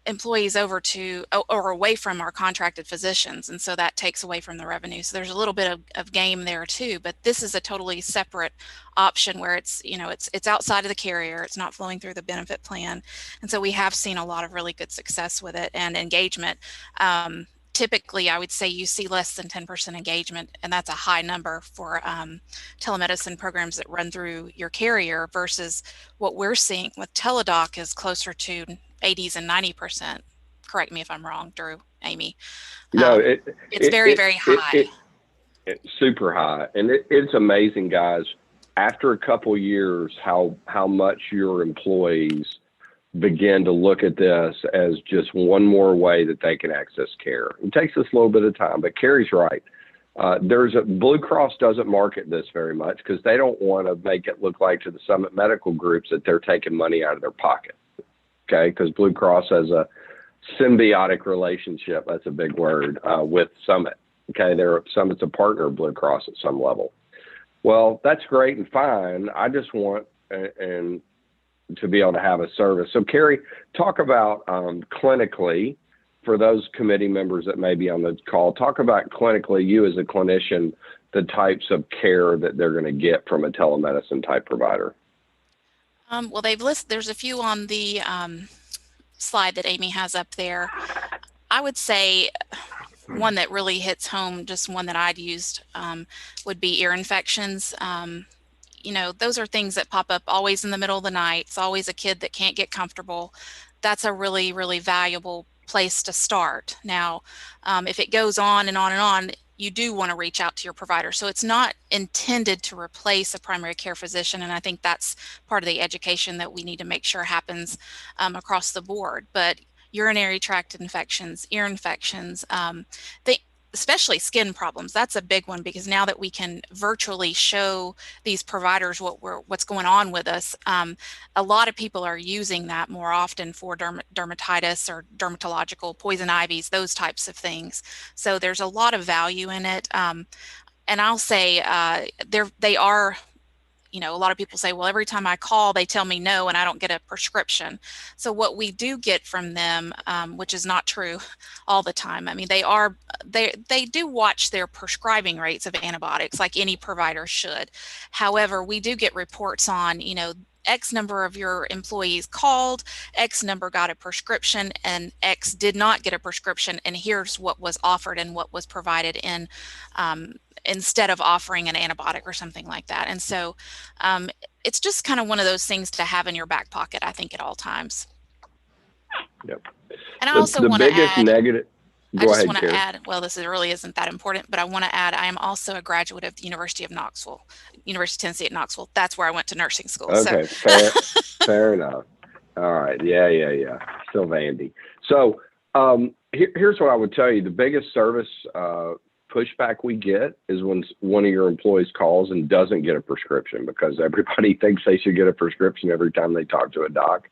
employees over to or away from our contracted physicians. And so that takes away from the revenue. So there's a little bit of game there too, but this is a totally separate option where it's outside of the carrier. It's not flowing through the benefit plan. And so we have seen a lot of really good success with it and engagement. Typically, I would say you see less than 10% engagement, and that's a high number for telemedicine programs that run through your carrier versus what we're seeing with Teladoc is closer to 80s and 90%. Correct me if I'm wrong, Drew, Amy. No, it's very high. It's super high. And it's amazing, guys, after a couple years, how much your employees begin to look at this as just one more way that they can access care. It takes us a little bit of time, but Carrie's right. Blue Cross doesn't market this very much because they don't want to make it look like to the Summit medical groups that they're taking money out of their pocket. Okay, because Blue Cross has a symbiotic relationship, that's a big word, with Summit. Okay, Summit's a partner of Blue Cross at some level. Well, that's great and fine. I just want to be able to have a service. So Carrie, talk about clinically, for those committee members that may be on the call, talk about clinically, you as a clinician, the types of care that they're going to get from a telemedicine type provider. Well, they've listed, there's a few on the slide that Amy has up there. I would say one that really hits home, just one that I'd used, would be ear infections. Those are things that pop up always in the middle of the night. It's always a kid that can't get comfortable. That's a really, really valuable place to start. Now, if it goes on and on and on, you do want to reach out to your provider. So it's not intended to replace a primary care physician. And I think that's part of the education that we need to make sure happens across the board. But urinary tract infections, ear infections, especially skin problems, that's a big one because now that we can virtually show these providers what's going on with us, a lot of people are using that more often for dermatitis or dermatological poison ivies, those types of things. So there's a lot of value in it. And I'll say they are, a lot of people say, well, every time I call, they tell me no, and I don't get a prescription. So what we do get from them, which is not true all the time. I mean, they do watch their prescribing rates of antibiotics like any provider should. However, we do get reports on, X number of your employees called, X number got a prescription, and X did not get a prescription, and here's what was offered and what was provided in instead of offering an antibiotic or something like that. And so it's just kind of one of those things to have in your back pocket, I think, at all times. Yep. And I also want to add, negative. I just want to add, well, this really isn't that important, but I want to add, I am also a graduate of the University of Tennessee at Knoxville. That's where I went to nursing school. Okay, so. fair enough. All right. Yeah. Still Vandy. So here's what I would tell you. The biggest service pushback we get is when one of your employees calls and doesn't get a prescription, because everybody thinks they should get a prescription every time they talk to a doc.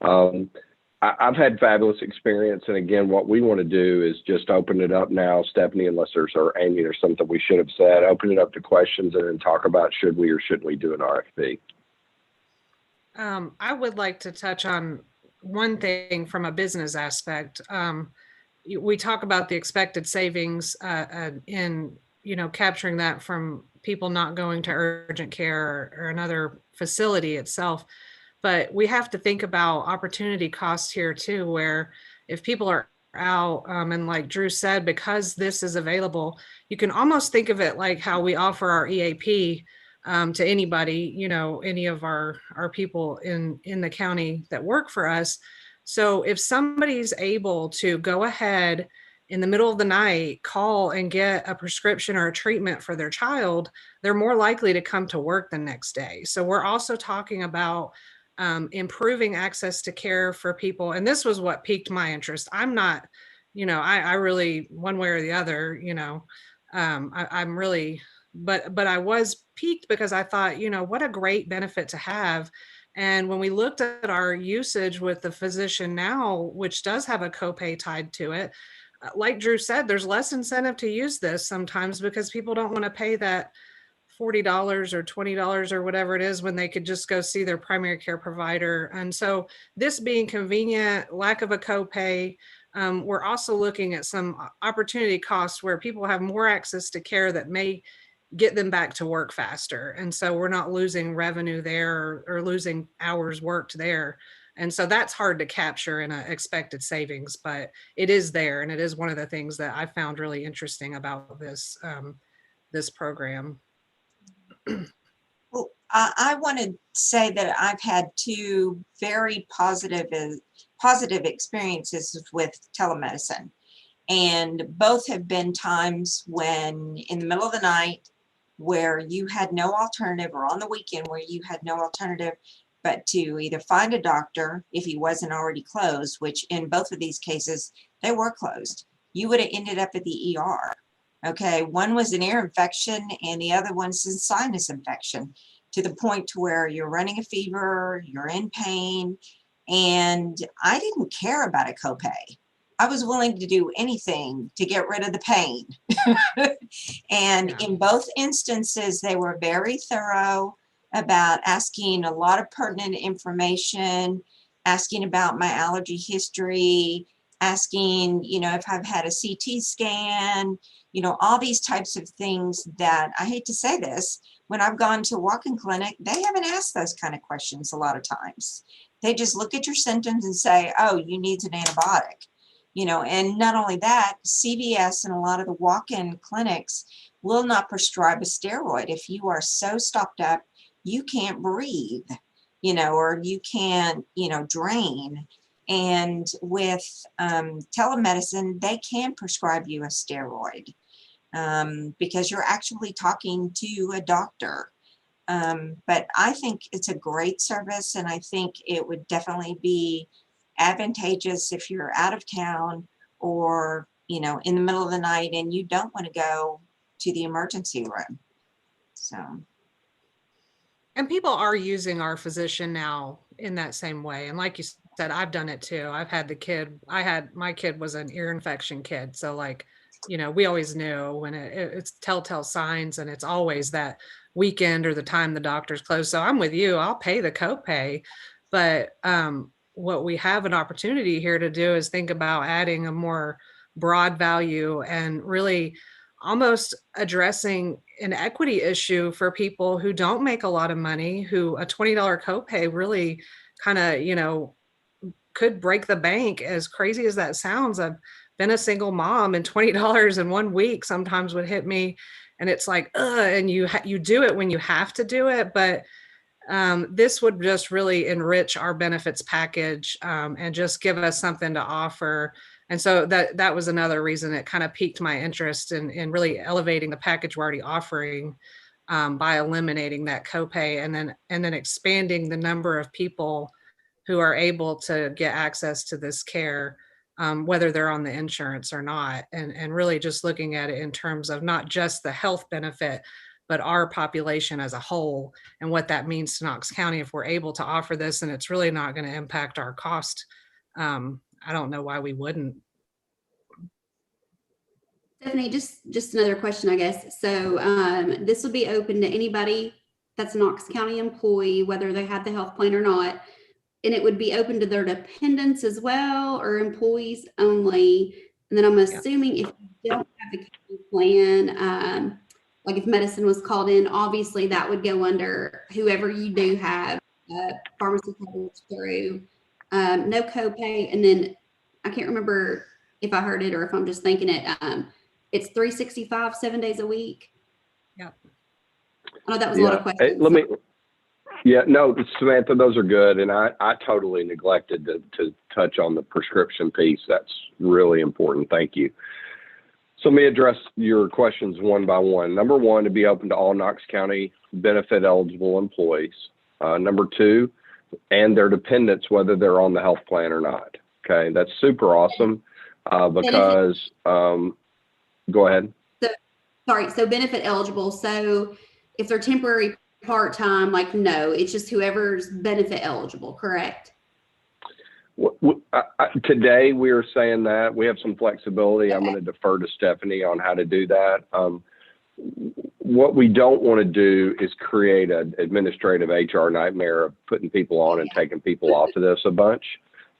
I've had fabulous experience. And again, what we want to do is just open it up now, Stephanie, unless there's, or Amy, there's something we should have said, open it up to questions and then talk about should we or shouldn't we do an RFP. I would like to touch on one thing from a business aspect. We talk about the expected savings in, capturing that from people not going to urgent care or another facility itself. But we have to think about opportunity costs here too, where if people are out, and like Drew said, because this is available, you can almost think of it like how we offer our EAP to anybody, any of our people in the county that work for us. So if somebody's able to go ahead in the middle of the night, call and get a prescription or a treatment for their child, they're more likely to come to work the next day. So we're also talking about improving access to care for people. And this was what piqued my interest. I'm not, I really, one way or the other, I'm really, but I was piqued because I thought, what a great benefit to have. And when we looked at our usage with the physician now, which does have a copay tied to it, like Drew said, there's less incentive to use this sometimes because people don't want to pay that $40 or $20 or whatever it is when they could just go see their primary care provider. And so this being convenient, lack of a copay, we're also looking at some opportunity costs where people have more access to care that may get them back to work faster. And so we're not losing revenue there or losing hours worked there. And so that's hard to capture in an expected savings, but it is there. And it is one of the things that I found really interesting about this program. Well, I want to say that I've had two very positive experiences with telemedicine. And both have been times when in the middle of the night where you had no alternative, or on the weekend where you had no alternative but to either find a doctor if he wasn't already closed, which in both of these cases, they were closed. You would have ended up at the ER. Okay, one was an ear infection and the other one's a sinus infection, to the point to where you're running a fever, you're in pain, and I didn't care about a copay. I was willing to do anything to get rid of the pain. And in both instances, they were very thorough about asking a lot of pertinent information, asking about my allergy history, asking, if I've had a CT scan, all these types of things that, I hate to say this, when I've gone to a walk-in clinic, they haven't asked those kind of questions a lot of times. They just look at your symptoms and say, oh, you need an antibiotic. And not only that, CVS and a lot of the walk-in clinics will not prescribe a steroid if you are so stopped up you can't breathe, or you can't, drain. And with telemedicine, they can prescribe you a steroid because you're actually talking to a doctor. But I think it's a great service, and I think it would definitely be advantageous if you're out of town or, in the middle of the night and you don't want to go to the emergency room. So. And people are using our physician now in that same way. And like you said, I've done it too. I've had my kid was an ear infection kid. So we always knew when it's telltale signs, and it's always that weekend or the time the doctor's closed. So I'm with you. I'll pay the copay. But what we have an opportunity here to do is think about adding a more broad value and really almost addressing an equity issue for people who don't make a lot of money, who a $20 copay really kind of, could break the bank. As crazy as that sounds, I've been a single mom, and $20 in 1 week sometimes would hit me. And it's like, and you do it when you have to do it. But this would just really enrich our benefits package and just give us something to offer. And so that was another reason it kind of piqued my interest in really elevating the package we're already offering by eliminating that copay and then expanding the number of people who are able to get access to this care, whether they're on the insurance or not, and really just looking at it in terms of not just the health benefit, but our population as a whole and what that means to Knox County if we're able to offer this and it's really not going to impact our cost. I don't know why we wouldn't. Stephanie, just another question, I guess. So this would be open to anybody that's a Knox County employee, whether they had the health plan or not. And it would be open to their dependents as well, or employees only. And then I'm assuming if you don't have a county plan, like if medicine was called in, obviously that would go under whoever you do have pharmacy coverage through, no copay. And then I can't remember if I heard it or if I'm just thinking it. It's 365, 7 days a week. Yeah. I know that was a lot of questions. No, Samantha, those are good. And I totally neglected to touch on the prescription piece. That's really important. Thank you. So let me address your questions one by one. Number one, to be open to all Knox County benefit eligible employees. Number two, and their dependents, whether they're on the health plan or not. Okay, that's super awesome because, go ahead. So benefit eligible. So if they're temporary part-time, like, no, it's just whoever's benefit eligible, correct? Today we are saying that we have some flexibility. Okay. I'm going to defer to Stephanie on how to do that. What we don't want to do is create an administrative HR nightmare of putting people on and taking people off of this a bunch.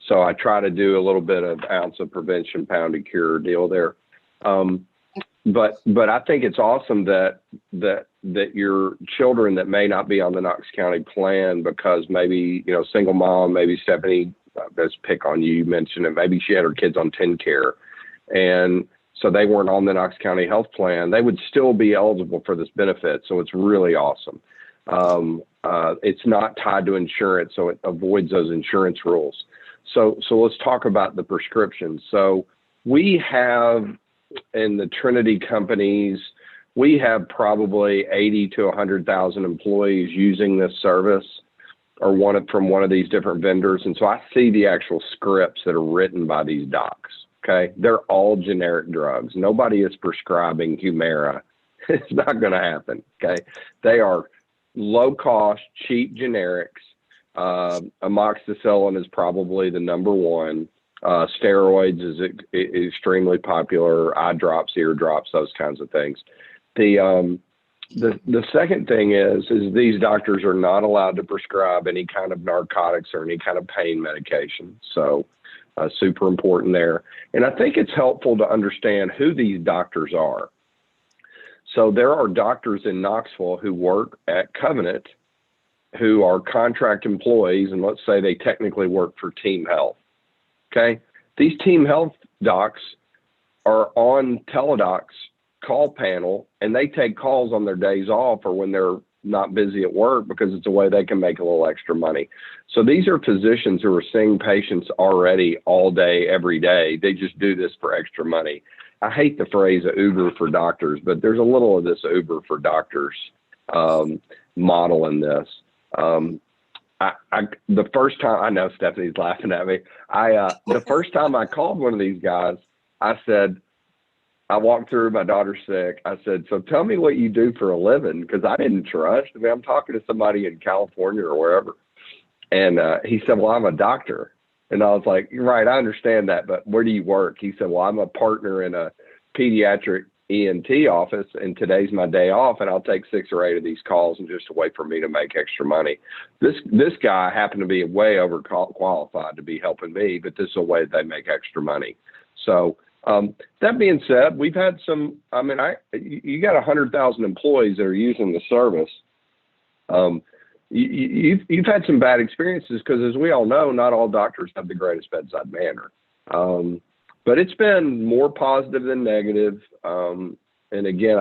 So I try to do a little bit of ounce of prevention, pound of cure deal there. But I think it's awesome that your children that may not be on the Knox County plan because maybe, single mom, maybe Stephanie, let's pick on you, mentioned it, maybe she had her kids on TennCare. And so they weren't on the Knox County health plan. They would still be eligible for this benefit. So it's really awesome. It's not tied to insurance, so it avoids those insurance rules. So let's talk about the prescriptions. So we have in the Trinity companies, we have probably 80 to 100,000 employees using this service or from one of these different vendors. And so I see the actual scripts that are written by these docs. Okay. They're all generic drugs. Nobody is prescribing Humira. It's not going to happen. Okay. They are low cost, cheap generics. Amoxicillin is probably the number one. Steroids is extremely popular. Eye drops, ear drops, those kinds of things. The second thing is these doctors are not allowed to prescribe any kind of narcotics or any kind of pain medication. So super important there. And I think it's helpful to understand who these doctors are. So there are doctors in Knoxville who work at Covenant who are contract employees, and let's say they technically work for Team Health. Okay. These Team Health docs are on Teledoc's call panel and they take calls on their days off or when they're not busy at work because it's a way they can make a little extra money. So these are physicians who are seeing patients already all day, every day. They just do this for extra money. I hate the phrase Uber for doctors, but there's a little of this Uber for doctors model in this. The first time, I know Stephanie's laughing at me. The first time I called one of these guys, I said, I walked through, my daughter's sick. I said, so tell me what you do for a living, because I didn't trust. I mean, I'm talking to somebody in California or wherever. And he said, well, I'm a doctor. And I was like, you're right, I understand that, but where do you work? He said, well, I'm a partner in a pediatric ENT office, and today's my day off, and I'll take 6 or 8 of these calls and just wait for me to make extra money. This guy happened to be way overqualified to be helping me, but this is a way they make extra money. So that being said, we've had some, you got 100,000 employees that are using the service. You've had some bad experiences because, as we all know, not all doctors have the greatest bedside manner. But it's been more positive than negative. And again,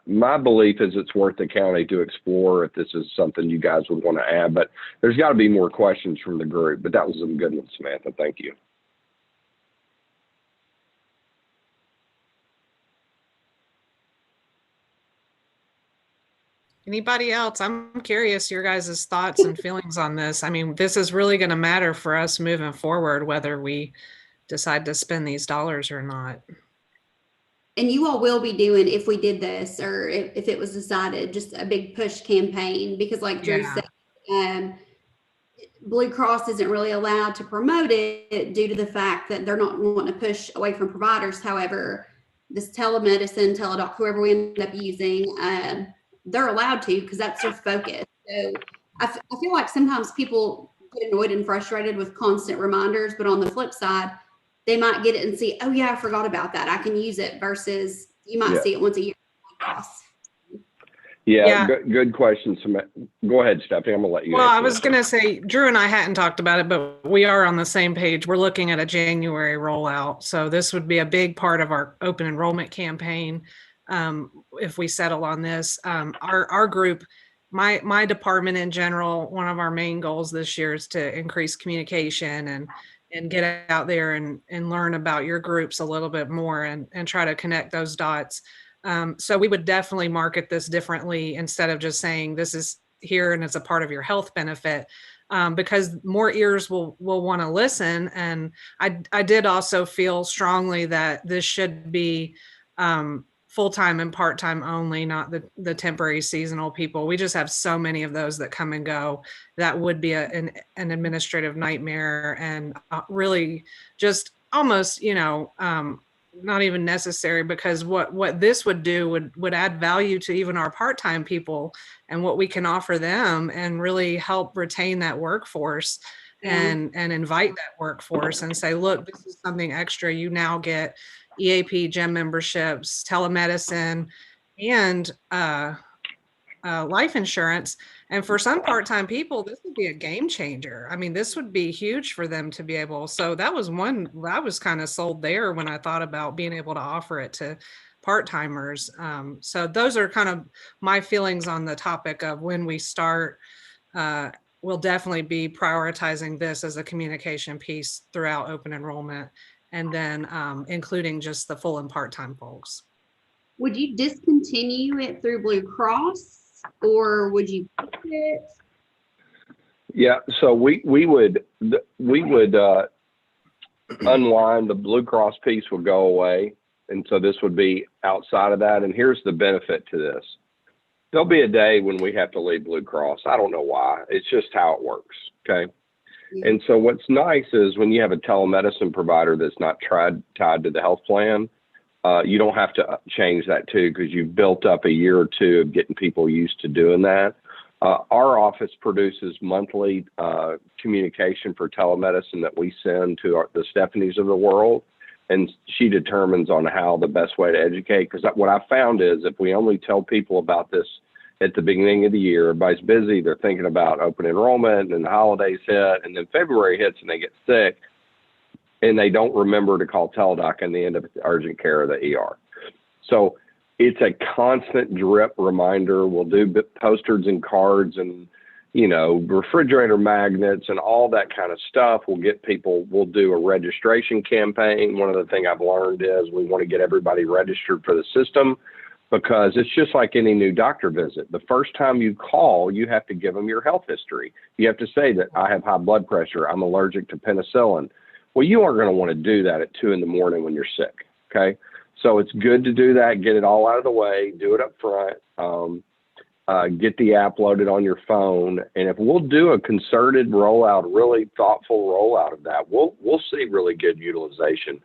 my belief is it's worth the county to explore if this is something you guys would want to add. But there's got to be more questions from the group. But that was some good ones, Samantha. Thank you. Anybody else? I'm curious your guys' thoughts and feelings on this. I mean, this is really going to matter for us moving forward, whether we decide to spend these dollars or not. and you all will be doing, if we did this, or if it was decided, just a big push campaign, because like Drew Yeah. said, Blue Cross isn't really allowed to promote it due to the fact that they're not wanting to push away from providers. However, this telemedicine, teledoc, whoever we end up using, they're allowed to, because that's their focus. So I feel like sometimes people get annoyed and frustrated with constant reminders, but on the flip side, they might get it and see, oh yeah, I forgot about that, I can use it, versus you might Yeah. see it once a year. Yeah, good question. Go ahead, Stephanie. I'm gonna let you. Well, I answer was this. going to say, Drew and I hadn't talked about it, but we are on the same page. We're looking at a January rollout. So this would be a big part of our open enrollment campaign. If we settle on this, our group, my department in general, one of our main goals this year is to increase communication and get out there and learn about your groups a little bit more and try to connect those dots. So we would definitely market this differently, instead of just saying this is here and it's a part of your health benefit, because more ears will want to listen. And I did also feel strongly that this should be full-time and part-time only, not the temporary seasonal people. We just have so many of those that come and go. That would be an administrative nightmare, and really just almost, not even necessary, because what this would do would add value to even our part-time people and what we can offer them, and really help retain that workforce and invite that workforce and say, look, this is something extra. You now get EAP gym memberships, telemedicine, and life insurance. And for some part-time people, this would be a game changer. I mean, this would be huge for them to be able. So that was one I was kind of sold there when I thought about being able to offer it to part-timers. So those are kind of my feelings on the topic of when we start. We'll definitely be prioritizing this as a communication piece throughout open enrollment, and then including just the full and part-time folks. Would you discontinue it through Blue Cross, or would you keep it? Yeah, so we would unwind the Blue Cross piece, would go away, and so this would be outside of that. And here's the benefit to this: there'll be a day when we have to leave Blue Cross. I don't know why. It's just how it works. Okay. Yeah. And so what's nice is when you have a telemedicine provider that's not tied to the health plan, you don't have to change that too, because you've built up a year or two of getting people used to doing that. Our office produces monthly communication for telemedicine that we send to the Stephanies of the world, and she determines on how the best way to educate. Because what I found is if we only tell people about this at the beginning of the year, everybody's busy, they're thinking about open enrollment, and the holidays hit, and then February hits and they get sick, and they don't remember to call Teledoc in the end of urgent care or the ER. So it's a constant drip reminder. We'll do posters and cards and, refrigerator magnets and all that kind of stuff. We'll get people, we'll do a registration campaign. One of the things I've learned is we want to get everybody registered for the system, because it's just like any new doctor visit. The first time you call, you have to give them your health history. You have to say that I have high blood pressure, I'm allergic to penicillin. Well, you aren't going to want to do that at 2 a.m. when you're sick. Okay. So it's good to do that, get it all out of the way, do it up front, get the app loaded on your phone. And if we'll do a concerted rollout, really thoughtful rollout of that, we'll see really good utilization.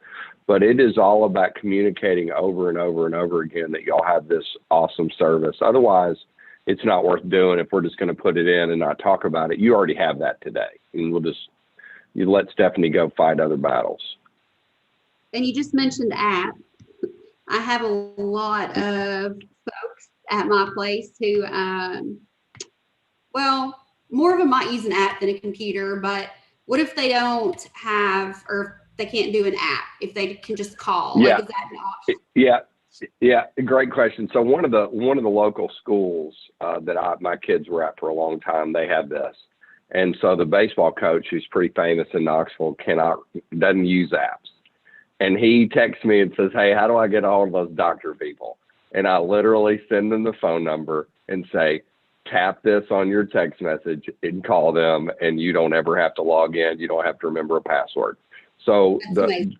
But it is all about communicating over and over and over again that y'all have this awesome service. Otherwise, it's not worth doing if we're just going to put it in and not talk about it. You already have that today, and you let Stephanie go fight other battles. And you just mentioned app. I have a lot of folks at my place who, more of them might use an app than a computer, but what if they don't have, or they can't do an app, if they can just call? Yeah. Like, is that an option? Yeah, great question. So one of the local schools that my kids were at for a long time, they had this. And so the baseball coach, who's pretty famous in Knoxville, doesn't use apps. And he texts me and says, hey, how do I get all of those doctor people? And I literally send them the phone number and say, tap this on your text message and call them, and you don't ever have to log in. You don't have to remember a password. So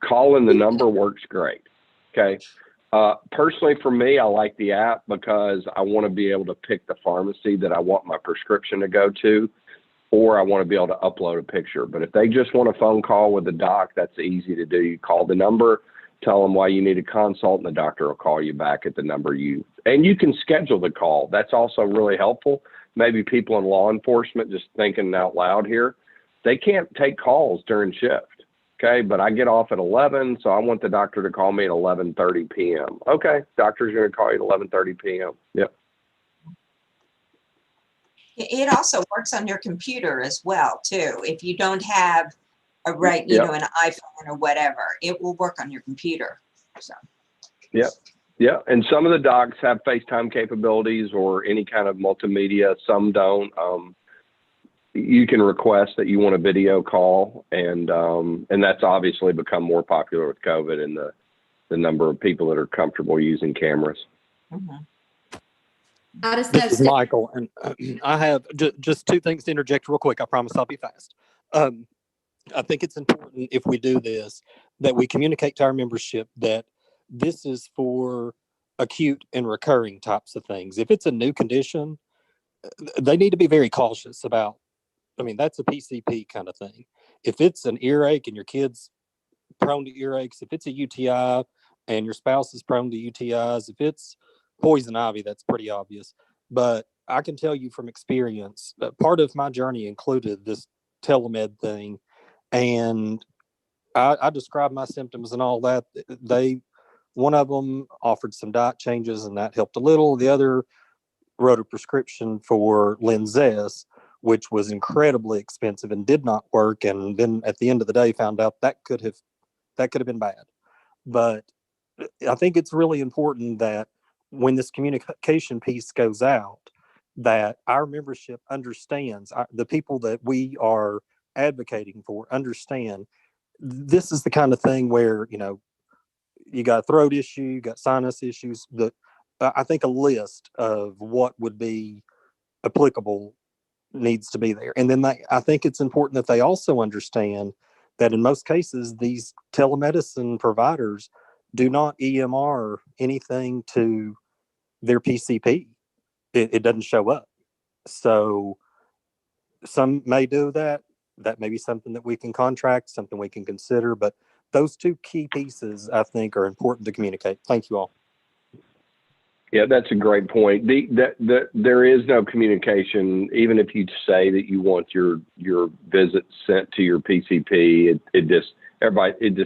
calling the number works great. Okay. Personally, for me, I like the app because I want to be able to pick the pharmacy that I want my prescription to go to, or I want to be able to upload a picture. But if they just want a phone call with the doc, that's easy to do. You call the number, tell them why you need a consult, and the doctor will call you back at the number and you can schedule the call. That's also really helpful. Maybe people in law enforcement, just thinking out loud here, they can't take calls during shift. Okay, but I get off at 11, so I want the doctor to call me at 11:30 p.m. Okay, doctor's going to call you at 11:30 p.m. Yep. It also works on your computer as well, too. If you don't have a an iPhone or whatever, it will work on your computer. So. Yep. Yeah, and some of the docs have FaceTime capabilities or any kind of multimedia. Some don't. You can request that you want a video call, and that's obviously become more popular with COVID and the number of people that are comfortable using cameras. Mm-hmm. This is Michael, and I have just two things to interject real quick. I promise I'll be fast. I think it's important if we do this that we communicate to our membership that this is for acute and recurring types of things. If it's a new condition, they need to be very cautious about. I mean, that's a PCP kind of thing. If it's an earache and your kid's prone to earaches, if it's a UTI and your spouse is prone to UTIs, if it's poison ivy, that's pretty obvious. But I can tell you from experience that part of my journey included this telemed thing. And I described my symptoms and all that. One of them offered some diet changes and that helped a little. The other wrote a prescription for Linzess, which was incredibly expensive and did not work. And then at the end of the day, found out that could have been bad. But I think it's really important that when this communication piece goes out, that our membership understands, the people that we are advocating for understand this is the kind of thing where, you got a throat issue, you got sinus issues, I think a list of what would be applicable needs to be there. And then I think it's important that they also understand that in most cases, these telemedicine providers do not EMR anything to their PCP. It doesn't show up. So some may do that. That may be something that we can contract, something we can consider. But those two key pieces, I think, are important to communicate. Thank you all. Yeah, that's a great point. There is no communication, even if you say that you want your visit sent to your PCP. It just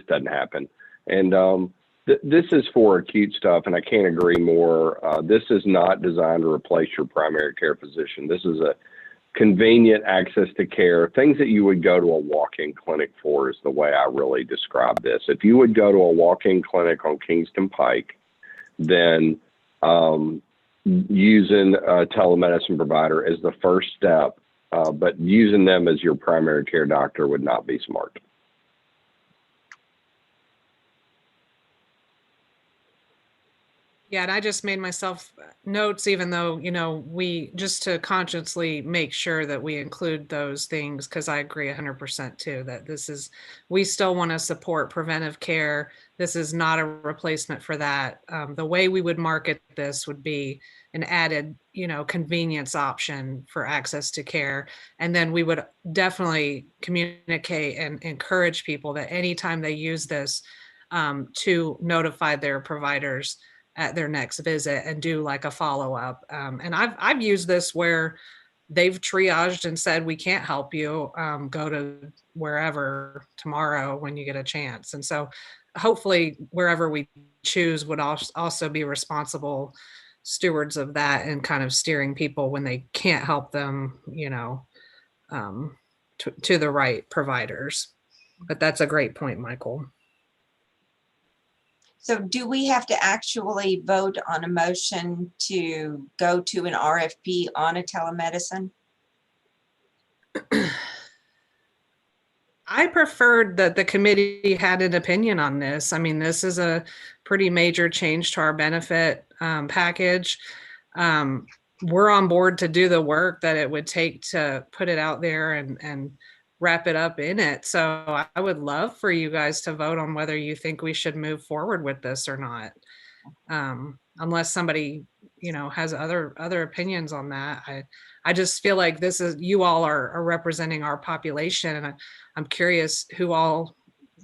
doesn't happen. And this is for acute stuff, and I can't agree more. This is not designed to replace your primary care physician. This is a convenient access to care, things that you would go to a walk-in clinic for is the way I really describe this. If you would go to a walk-in clinic on Kingston Pike, then using a telemedicine provider is the first step, but using them as your primary care doctor would not be smart. Yeah, and I just made myself notes, even though, we just to consciously make sure that we include those things, because I agree 100% too, that we still want to support preventive care. This is not a replacement for that. The way we would market this would be an added, convenience option for access to care. And then we would definitely communicate and encourage people that anytime they use this, to notify their providers at their next visit and do like a follow-up. And I've used this where they've triaged and said, we can't help you, go to wherever tomorrow when you get a chance. And so hopefully wherever we choose would also be responsible stewards of that and kind of steering people when they can't help them, to the right providers. But that's a great point, Michael. So do we have to actually vote on a motion to go to an RFP on a telemedicine? I preferred that the committee had an opinion on this. I mean, this is a pretty major change to our benefit package. We're on board to do the work that it would take to put it out there and wrap it up in it. So I would love for you guys to vote on whether you think we should move forward with this or not. Unless somebody, has other opinions on that. I just feel like you all are representing our population, and I'm curious who all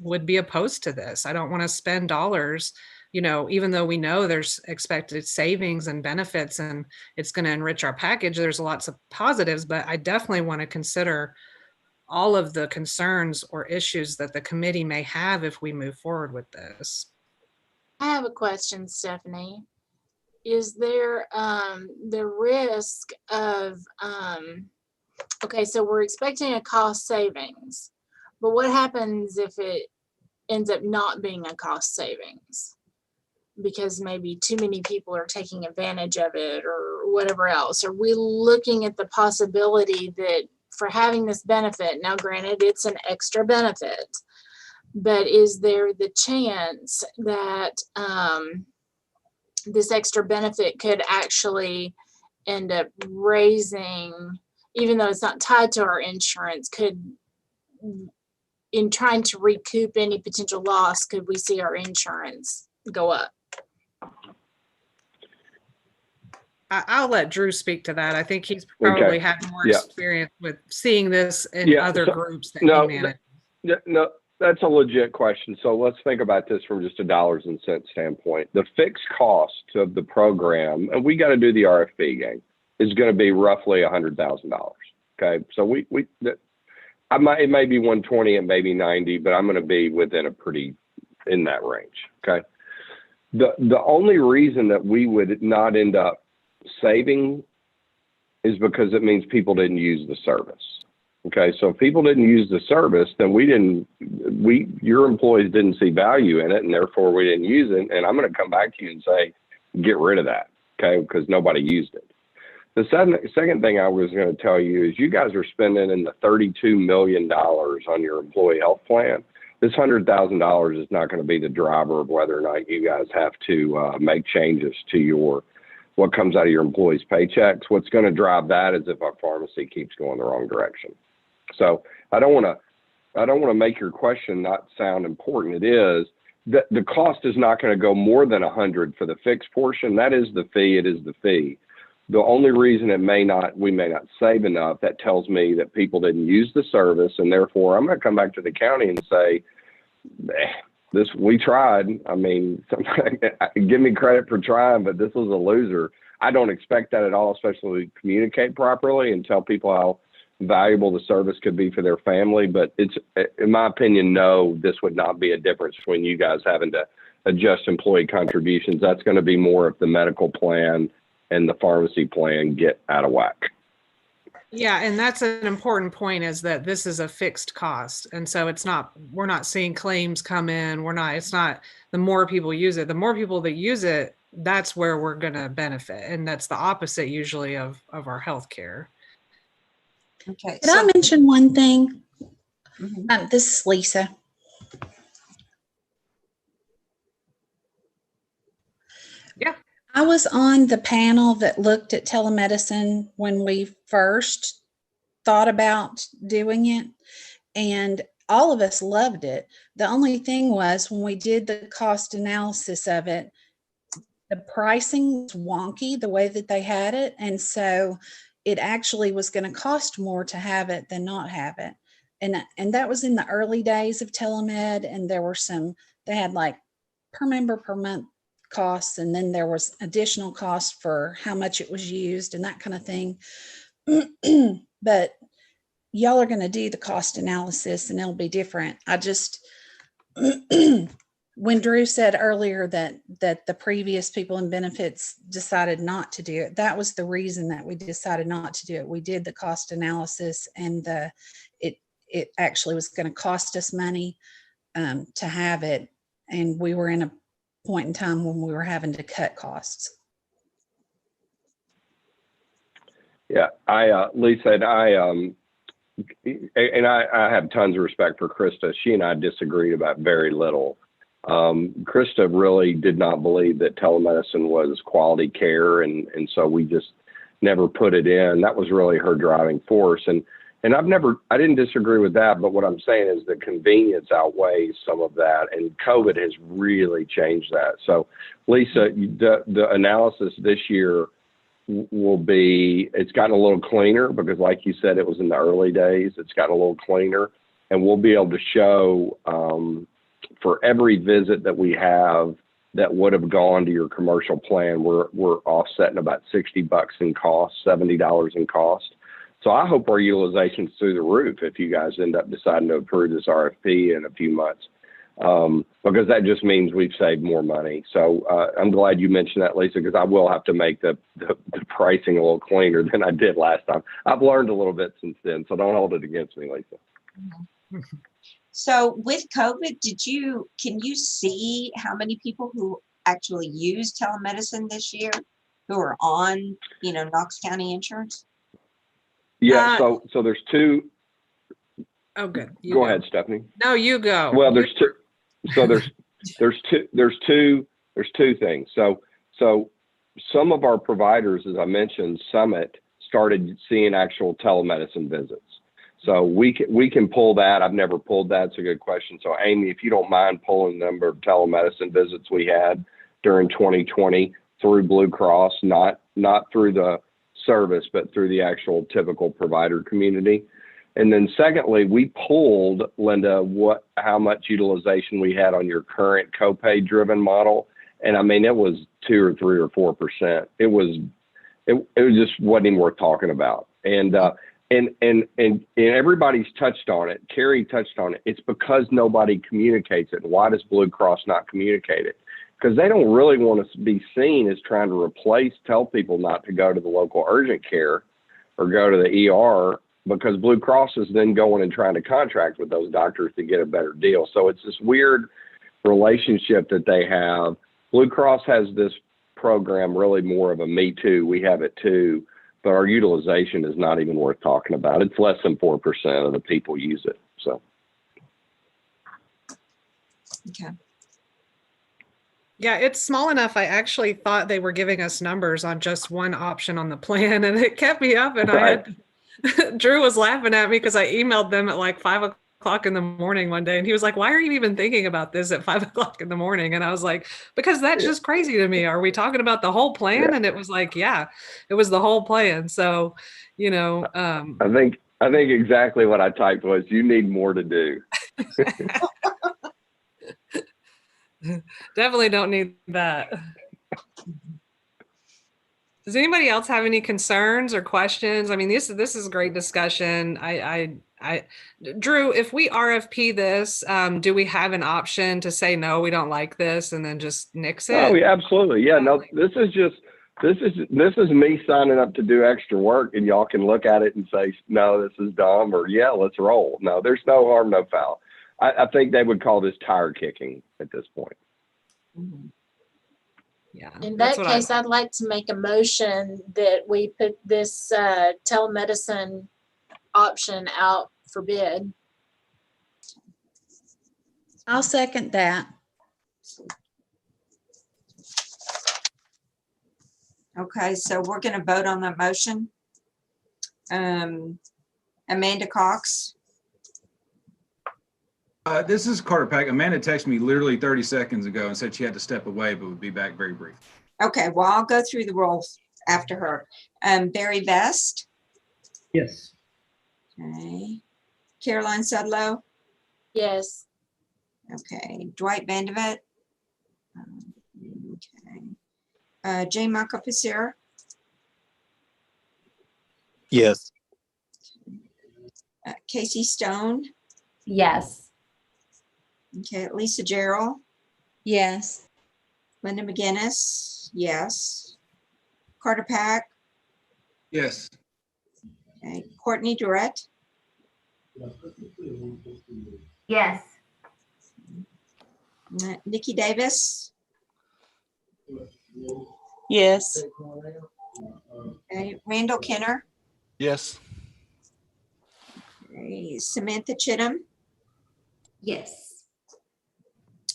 would be opposed to this. I don't want to spend dollars, even though we know there's expected savings and benefits and it's going to enrich our package. There's lots of positives, but I definitely want to consider all of the concerns or issues that the committee may have if we move forward with this. I have a question, Stephanie. Is there the risk of, okay, so we're expecting a cost savings, but what happens if it ends up not being a cost savings? Because maybe too many people are taking advantage of it or whatever else. Are we looking at the possibility that for having this benefit, now granted it's an extra benefit, but is there the chance that this extra benefit could actually end up raising, even though it's not tied to our insurance, in trying to recoup any potential loss, could we see our insurance go up? I'll let Drew speak to that. I think he's probably had more experience with seeing this in other groups that he manages. No, that's a legit question. So let's think about this from just a dollars and cents standpoint. The fixed cost of the program, and we got to do the RFP game, is going to be roughly $100,000. Okay, so it may be 120, it may be 90, but I'm going to be within in that range. Okay, the only reason that we would not end up saving is because it means people didn't use the service. Okay, so if people didn't use the service, then your employees didn't see value in it, and therefore we didn't use it. And I'm going to come back to you and say, get rid of that, okay, because nobody used it. The second thing I was going to tell you is you guys are spending in the $32 million on your employee health plan. This $100,000 is not going to be the driver of whether or not you guys have to make changes to what comes out of your employees' paychecks. What's going to drive that is if our pharmacy keeps going the wrong direction. So I don't want to make your question not sound important. It is. The cost is not going to go more than 100 for the fixed portion. That is the fee. It is the fee. The only reason we may not save enough, that tells me that people didn't use the service, and therefore I'm going to come back to the county and say, we tried. I mean, give me credit for trying, but this was a loser. I don't expect that at all, especially when we communicate properly and tell people how valuable the service could be for their family. But it's, in my opinion, no, this would not be a difference between you guys having to adjust employee contributions. That's going to be more if the medical plan and the pharmacy plan get out of whack. Yeah, and that's an important point, is that this is a fixed cost. And so we're not seeing claims come in. It's not the more people use it, the more people that use it, that's where we're going to benefit. And that's the opposite usually of our healthcare. Okay. Could I mention one thing? This is Lisa. Yeah. I was on the panel that looked at telemedicine when we first thought about doing it, and all of us loved it. The only thing was, when we did the cost analysis of it, the pricing was wonky the way that they had it, and so it actually was going to cost more to have it than not have it. And that was in the early days of telemed, and there were they had like per member per month costs, and then there was additional costs for how much it was used and that kind of thing. But y'all are going to do the cost analysis and it'll be different. I just when Drew said earlier that the previous people in benefits decided not to do it, that was the reason that we decided not to do it. We did the cost analysis, and it actually was going to cost us money to have it, and we were in a point in time when we were having to cut costs. Yeah, Lisa, and I have tons of respect for Krista. She and I disagreed about very little. Krista really did not believe that telemedicine was quality care, and so we just never put it in. That was really her driving force. And And I didn't disagree with that, but what I'm saying is the convenience outweighs some of that, and COVID has really changed that. So, Lisa, the analysis this year will be, it's gotten a little cleaner because, like you said, it was in the early days. It's gotten a little cleaner, and we'll be able to show for every visit that we have that would have gone to your commercial plan, we're offsetting about $60 in cost, $70 in cost. So I hope our utilization's through the roof if you guys end up deciding to approve this RFP in a few months, because that just means we've saved more money. So I'm glad you mentioned that, Lisa, because I will have to make the pricing a little cleaner than I did last time. I've learned a little bit since then, so don't hold it against me, Lisa. So with COVID, can you see how many people who actually use telemedicine this year who are on, Knox County insurance? Yeah, so there's two. Oh, good. Go ahead, Stephanie. No, you go. Well, there's two. So there's two things. So some of our providers, as I mentioned, Summit started seeing actual telemedicine visits. So we can pull that. I've never pulled that. It's a good question. So Amy, if you don't mind pulling the number of telemedicine visits we had during 2020 through Blue Cross, not through the service, but through the actual typical provider community. And then secondly, we pulled, Linda, how much utilization we had on your current copay driven model. And I mean, it was 2 or 3 or 4%. It just wasn't even worth talking about. And everybody's touched on it. Carrie touched on it. It's because nobody communicates it. Why does Blue Cross not communicate it? Because they don't really want to be seen as trying to tell people not to go to the local urgent care or go to the ER, because Blue Cross is then going and trying to contract with those doctors to get a better deal. So it's this weird relationship that they have. Blue Cross has this program really more of a me too. We have it too, but our utilization is not even worth talking about. It's less than 4% of the people use it. So. Okay. Yeah, it's small enough. I actually thought they were giving us numbers on just one option on the plan, and it kept me up. And Right. Drew was laughing at me because I emailed them at like 5 o'clock in the morning one day, and he was like, "Why are you even thinking about this at 5 o'clock in the morning?" And I was like, "Because that's just crazy to me. Are we talking about the whole plan?" Yeah. And it was like, "Yeah, it was the whole plan." So, I think exactly what I typed was, "You need more to do." Definitely don't need that. Does anybody else have any concerns or questions? I mean, this is a great discussion. Drew, if we RFP this, do we have an option to say no, we don't like this, and then just nix it? Oh, yeah, absolutely. Yeah, no, this is me signing up to do extra work, and y'all can look at it and say, no, this is dumb, or yeah, let's roll. No, there's no harm, no foul. I think they would call this tire kicking at this point. Mm-hmm. Yeah. In that case, I'd like to make a motion that we put this telemedicine option out for bid. I'll second that. Okay, so we're going to vote on that motion. Amanda Cox. This is Carter Pack. Amanda texted me literally 30 seconds ago and said she had to step away, but would be back very brief. Okay, well, I'll go through the roles after her. Barry Best. Yes. Okay. Caroline Sudlow. Yes. Okay. Dwight Vandevet. Okay. Jane Moncapicera. Yes. Casey Stone. Yes. Okay. Lisa Gerald. Yes. Linda McGinnis. Yes. Carter Pack. Yes. Okay. Courtney Durrett. Yes. Nikki Davis. Yes. Okay. Randall Kenner. Yes. Okay. Samantha Chittum. Yes.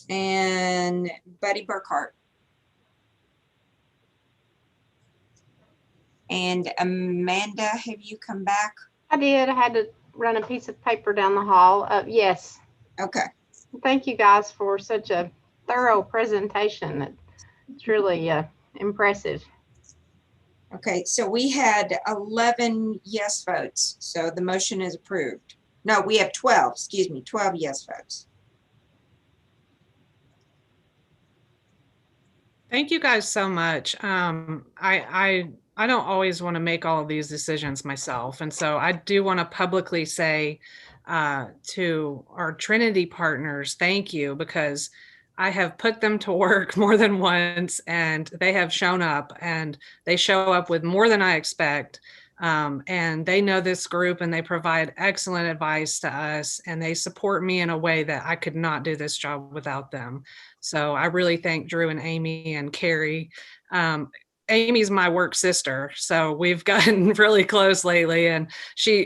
And Buddy Burkhart. And Amanda, have you come back I did. I had to run a piece of paper down the hall. Yes. Okay. Thank you guys for such a thorough presentation. It's really impressive. Okay, so we had 11 yes votes, so the motion is approved. No, we have 12, excuse me, 12 yes votes. Thank you guys so much. I don't always want to make all of these decisions myself, and so I do want to publicly say to our Trinity partners, thank you, because I have put them to work more than once, and they have shown up, and they show up with more than I expect. And they know this group, and they provide excellent advice to us, and they support me in a way that I could not do this job without them. So I really thank Drew and Amy and Carrie. Amy's my work sister, so we've gotten really close lately. And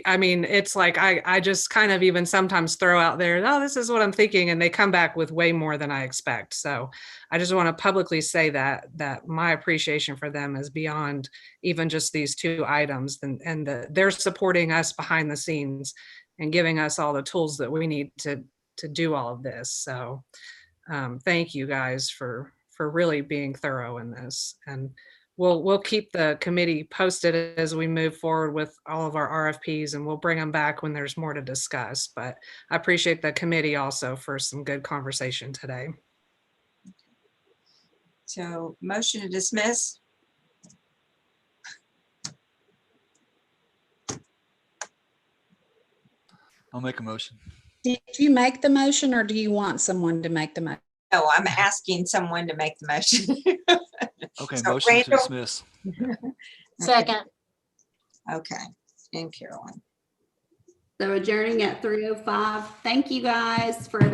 I mean, it's like I just kind of even sometimes throw out there, oh, this is what I'm thinking, and they come back with way more than I expect. So I just want to publicly say that my appreciation for them is beyond even just these two items, and they're supporting us behind the scenes and giving us all the tools that we need to do all of this. So thank you guys for really being thorough in this, and we'll keep the committee posted as we move forward with all of our RFPs, and we'll bring them back when there's more to discuss. But I appreciate the committee also for some good conversation today. So motion to dismiss. I'll make a motion. Did you make the motion, or do you want someone to make the motion? Oh, I'm asking someone to make the motion. Okay, So motion to Randall? dismiss. Second. Okay, and Carolyn. So adjourning at 3:05. Thank you guys for everything.